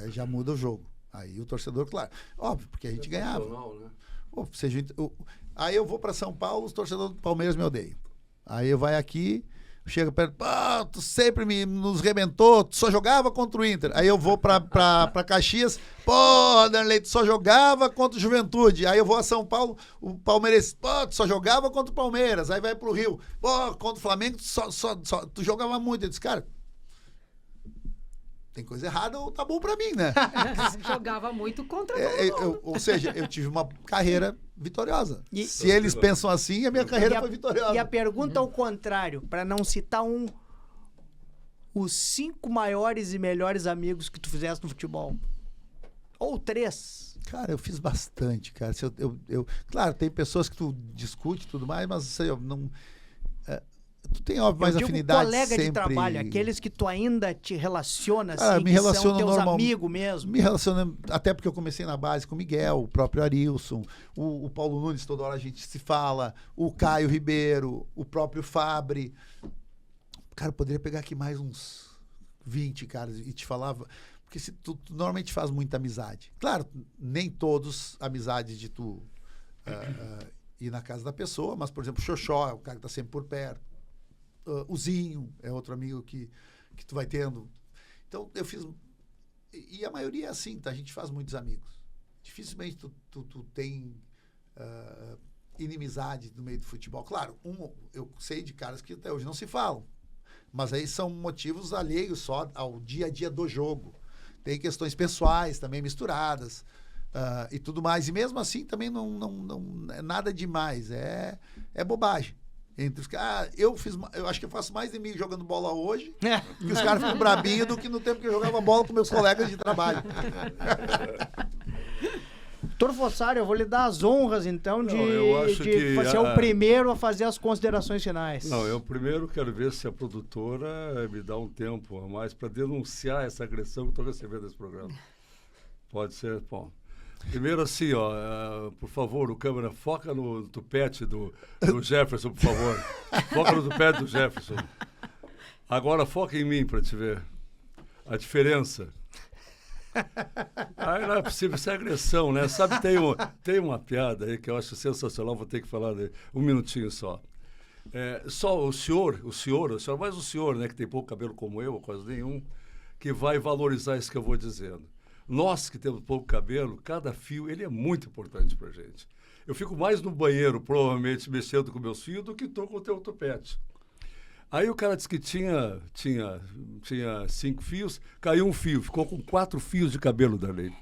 Speaker 3: Já muda o jogo. Aí o torcedor, claro. Óbvio, porque a gente ganhava.
Speaker 4: Né?
Speaker 3: Aí eu vou para São Paulo, os torcedores do Palmeiras me odeiam. Aí eu vai aqui... Chega perto, tu sempre nos rebentou, tu só jogava contra o Inter. Aí eu vou pra Caxias, Darley, tu só jogava contra o Juventude. Aí eu vou a São Paulo, o Palmeirense, tu só jogava contra o Palmeiras. Aí vai pro Rio, contra o Flamengo, tu jogava muito. Eu disse, cara, tem coisa errada ou tá bom pra mim, né?
Speaker 2: Jogava muito contra
Speaker 3: ou seja, eu tive uma carreira vitoriosa. Se eles pensam assim, a minha carreira foi vitoriosa.
Speaker 1: E a pergunta ao contrário, para não citar os 5 maiores e melhores amigos que tu fizeste no futebol. Ou 3.
Speaker 3: Cara, eu fiz bastante, cara. Claro, tem pessoas que tu discute e tudo mais, mas eu não... Tu tem, óbvio, mais afinidade
Speaker 1: colega
Speaker 3: sempre...
Speaker 1: de trabalho, aqueles que tu ainda te relaciona, assim,
Speaker 3: me
Speaker 1: que
Speaker 3: relaciono
Speaker 1: são teus amigos mesmo.
Speaker 3: Me relaciono, até porque eu comecei na base com o Miguel, o próprio Arilson, o Paulo Nunes, toda hora a gente se fala, o Caio Ribeiro, o próprio Fabre. Cara, eu poderia pegar aqui mais uns 20, cara, e te falava... Porque se tu normalmente faz muita amizade. Claro, nem todos amizades de tu ir na casa da pessoa, mas, por exemplo, o Xoxó é o cara que tá sempre por perto. O Zinho é outro amigo que tu vai tendo. Então, eu fiz... E a maioria é assim, tá? A gente faz muitos amigos. Dificilmente tu tem inimizade no meio do futebol. Claro, eu sei de caras que até hoje não se falam. Mas aí são motivos alheios só ao dia a dia do jogo. Tem questões pessoais também misturadas e tudo mais. E mesmo assim também não é nada demais. É bobagem. Entre os eu acho que eu faço mais de mim jogando bola hoje, que os caras ficam brabinhos do que no tempo que eu jogava bola com meus colegas de trabalho.
Speaker 1: Doutor Fossari, eu vou lhe dar as honras, então, de ser o
Speaker 4: a
Speaker 1: primeiro a fazer as considerações finais.
Speaker 4: Não, eu primeiro quero ver se a produtora me dá um tempo a mais para denunciar essa agressão que estou recebendo nesse programa. Pode ser, bom. Primeiro assim, por favor, o câmera, foca no tupete do Jefferson, por favor. Foca no tupete do Jefferson. Agora foca em mim para te ver a diferença. Aí não é possível, isso é agressão, né? Sabe, tem uma piada aí que eu acho sensacional, vou ter que falar um minutinho só. Só o senhor, mas o senhor, né, que tem pouco cabelo como eu, ou quase nenhum, que vai valorizar isso que eu vou dizendo. Nós que temos pouco cabelo, cada fio, ele é muito importante pra gente. Eu fico mais no banheiro, provavelmente, mexendo com meus fios, do que estou com o teu tupete. Aí o cara disse que tinha 5 fios, caiu um fio, ficou com 4 fios de cabelo dali.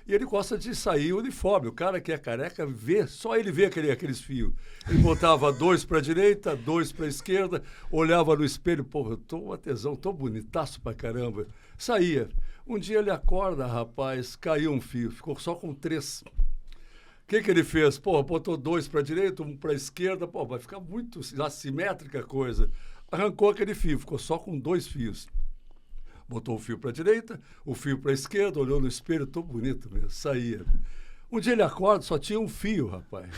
Speaker 4: E ele gosta de sair uniforme. O cara que é careca só ele vê aqueles fios. Ele botava 2 para a direita, 2 para a esquerda, olhava no espelho, porra, eu tô uma tesão, tô bonitaço pra caramba. Saía. Um dia ele acorda, rapaz, caiu um fio, ficou só com 3. O que ele fez? Pô, botou 2 para a direita, 1 para a esquerda, pô, vai ficar muito assimétrica a coisa. Arrancou aquele fio, ficou só com 2 fios. Botou o fio para a direita, o fio para a esquerda, olhou no espelho, tô bonito mesmo, saía. Um dia ele acorda, só tinha um fio, rapaz.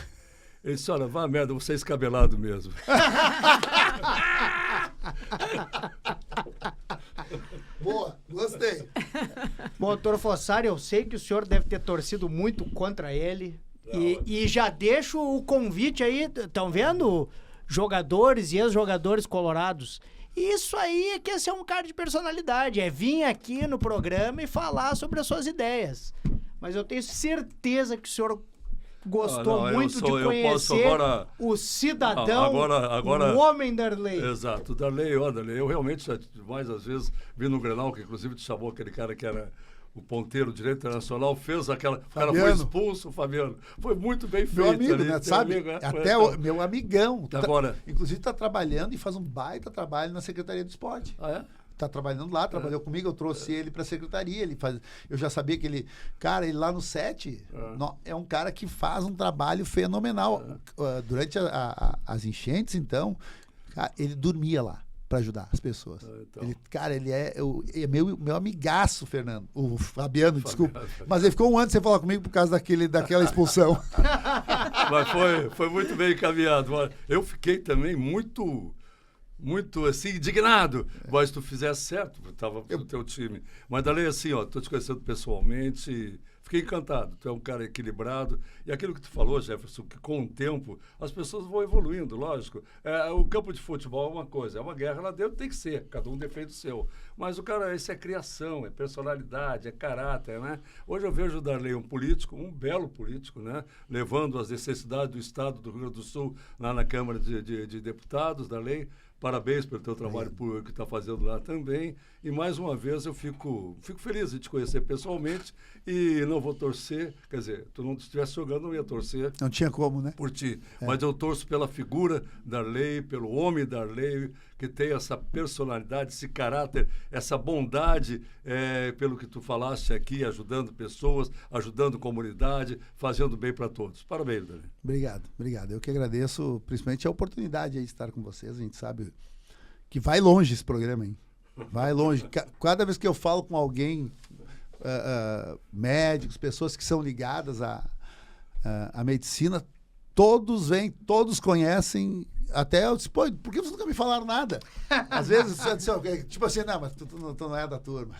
Speaker 4: Ele disse, olha, vá merda, você é escabelado mesmo.
Speaker 3: Boa, gostei.
Speaker 1: Bom, doutor Fossari, eu sei que o senhor deve ter torcido muito contra ele. E já deixo o convite aí, estão vendo? Jogadores e ex-jogadores colorados. Isso aí é que esse é um cara de personalidade, é vir aqui no programa e falar sobre as suas ideias. Mas eu tenho certeza que o senhor gostou muito de conhecer o cidadão, o homem Darley.
Speaker 4: Exato, Darley, eu realmente já mais às vezes vi no Grenal, que inclusive te chamou aquele cara que era o ponteiro direito internacional, fez aquela... O cara foi expulso, o Fabiano. Foi muito bem feito.
Speaker 3: Meu amigo,
Speaker 4: ali,
Speaker 3: né? Sabe?
Speaker 4: Amigo,
Speaker 3: até meu amigão.
Speaker 4: Agora,
Speaker 3: inclusive está trabalhando e faz um baita trabalho na Secretaria do Esporte.
Speaker 4: Ah, é?
Speaker 3: Tá trabalhando lá, trabalhou comigo, eu trouxe ele para a secretaria, eu já sabia que ele lá no 7, é um cara que faz um trabalho fenomenal. Durante as enchentes, então, cara, ele dormia lá para ajudar as pessoas.
Speaker 4: Então.
Speaker 3: Ele é meu amigaço, Fernando. O Fabiano, desculpa. Mas ele ficou um ano sem falar comigo por causa daquela expulsão.
Speaker 4: Mas foi muito bem encaminhado. Eu fiquei também muito assim, indignado. Mas tu fizesse certo, estava no teu time. Mas Darley, assim, estou te conhecendo pessoalmente, fiquei encantado. Tu é um cara equilibrado. E aquilo que tu falou, Jefferson, que com o tempo as pessoas vão evoluindo, lógico. O campo de futebol é uma coisa, é uma guerra lá dentro, tem que ser, cada um defende o seu. Mas o cara, isso é criação, é personalidade, é caráter, né? Hoje eu vejo o Darley um político, um belo político, né? Levando as necessidades do Estado do Rio Grande do Sul lá na Câmara de Deputados, Darley. Parabéns pelo teu trabalho que está fazendo lá também. E mais uma vez eu fico feliz de te conhecer pessoalmente e não vou torcer, quer dizer, tu não estivesse jogando, não ia torcer.
Speaker 3: Não tinha como, né?
Speaker 4: Por ti. Mas eu torço pela figura Darley, pelo homem Darley, que tem essa personalidade, esse caráter, essa bondade, pelo que tu falaste aqui, ajudando pessoas, ajudando comunidade, fazendo bem para todos. Parabéns, Darley.
Speaker 3: Obrigado. Eu que agradeço, principalmente a oportunidade de estar com vocês. A gente sabe que vai longe esse programa, hein? Vai longe. Cada vez que eu falo com alguém, médicos, pessoas que são ligadas à medicina, todos vêm, todos conhecem. Até eu disse, pô, por que vocês nunca me falaram nada? Às vezes, tipo assim, não, mas tu não é da turma.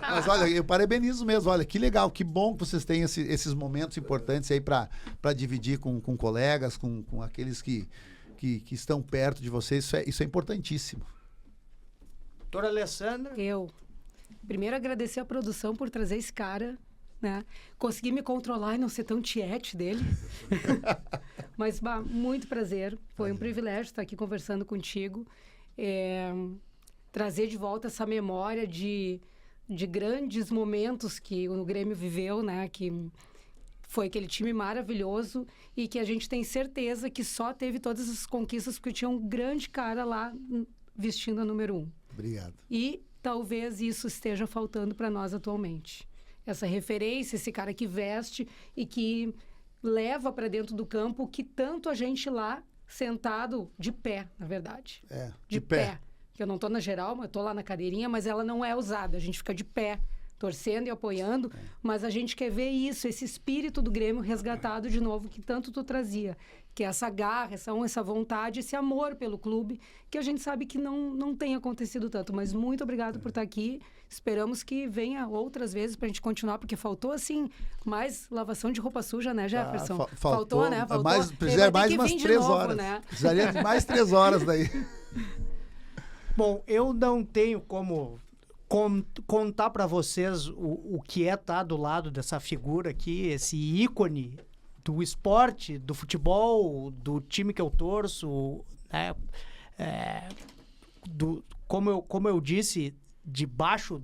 Speaker 3: Mas olha, eu parabenizo mesmo, olha, que legal, que bom que vocês têm esses momentos importantes aí para dividir com colegas, com aqueles que estão perto de vocês, isso é importantíssimo.
Speaker 1: Doutora Alessandra?
Speaker 2: Eu. Primeiro agradecer a produção por trazer esse cara, né? Consegui me controlar e não ser tão tiete dele. Mas, muito prazer. Foi um privilégio estar aqui conversando contigo. trazer de volta essa memória de grandes momentos que o Grêmio viveu, né? Que foi aquele time maravilhoso e que a gente tem certeza que só teve todas essas conquistas porque tinha um grande cara lá vestindo a número 1.
Speaker 3: Obrigado.
Speaker 2: E talvez isso esteja faltando para nós atualmente. Essa referência, esse cara que veste e que leva para dentro do campo o que tanto a gente lá sentado de pé, na verdade.
Speaker 3: De pé.
Speaker 2: Que eu não estou na geral, mas estou lá na cadeirinha, mas ela não é usada. A gente fica de pé, torcendo e apoiando, mas a gente quer ver isso, esse espírito do Grêmio resgatado de novo, que tanto tu trazia. Que é essa garra, essa vontade, esse amor pelo clube, que a gente sabe que não tem acontecido tanto. Mas muito obrigado por estar aqui. Esperamos que venha outras vezes para a gente continuar, porque faltou, assim, mais lavação de roupa suja, né, Jefferson?
Speaker 3: Faltou,
Speaker 2: né? Faltou.
Speaker 3: Precisaria mais umas 3 horas.
Speaker 2: Né?
Speaker 3: Precisaria de mais 3 horas daí.
Speaker 1: Bom, eu não tenho como contar para vocês o que é estar do lado dessa figura aqui, esse ícone do esporte, do futebol, do time que eu torço, né? Como eu disse, debaixo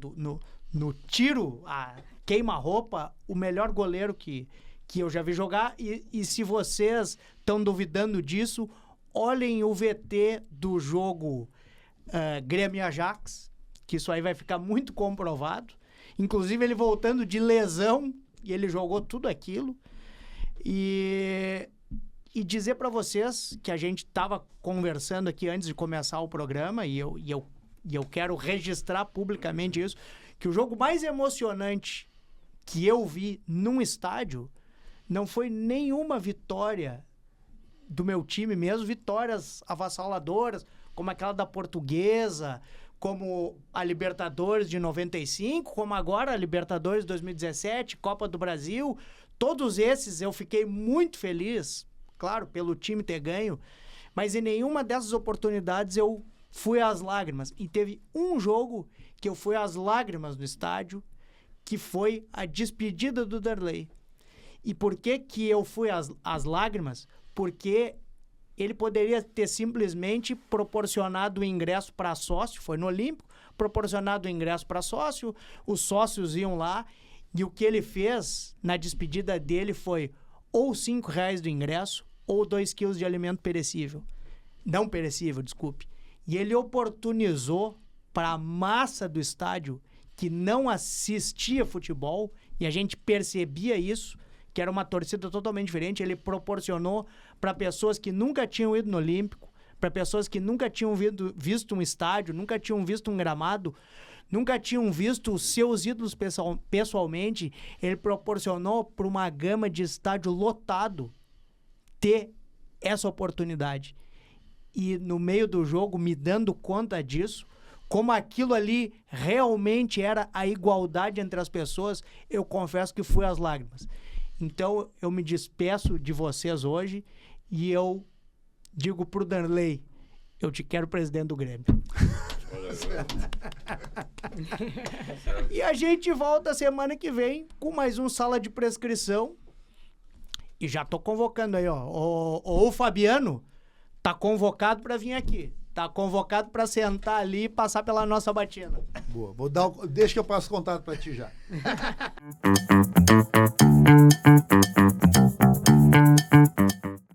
Speaker 1: no tiro, a queima-roupa, o melhor goleiro que eu já vi jogar. E se vocês estão duvidando disso, olhem o VT do jogo Grêmio e Ajax, que isso aí vai ficar muito comprovado. Inclusive, ele voltando de lesão, e ele jogou tudo aquilo. E dizer para vocês que a gente estava conversando aqui antes de começar o programa, e eu quero registrar publicamente isso, que o jogo mais emocionante que eu vi num estádio não foi nenhuma vitória do meu time mesmo, vitórias avassaladoras, como aquela da Portuguesa, como a Libertadores de 95, como agora a Libertadores de 2017, Copa do Brasil. Todos esses eu fiquei muito feliz, claro, pelo time ter ganho, mas em nenhuma dessas oportunidades eu fui às lágrimas. E teve um jogo que eu fui às lágrimas no estádio, que foi a despedida do Darley. E por que eu fui às lágrimas? Porque ele poderia ter simplesmente proporcionado o ingresso para sócio, foi no Olímpico, proporcionado o ingresso para sócio, os sócios iam lá, e o que ele fez na despedida dele foi ou R$5 do ingresso ou 2 quilos de alimento perecível. Não perecível, desculpe. E ele oportunizou para a massa do estádio que não assistia futebol, e a gente percebia isso, que era uma torcida totalmente diferente. Ele proporcionou para pessoas que nunca tinham ido no Olímpico, para pessoas que nunca tinham visto um estádio, nunca tinham visto um gramado, nunca tinham visto os seus ídolos pessoalmente. Ele proporcionou para uma gama de estádio lotado ter essa oportunidade. E no meio do jogo, me dando conta disso, como aquilo ali realmente era a igualdade entre as pessoas, eu confesso que fui às lágrimas. Então, eu me despeço de vocês hoje e eu digo pro Darley, eu te quero presidente do Grêmio. E a gente volta semana que vem com mais um Sala de Prescrição. E já tô convocando aí, ó. O Fabiano tá convocado para vir aqui. Tá convocado para sentar ali e passar pela nossa batina.
Speaker 3: Boa. Deixa que eu passo contato para ti já.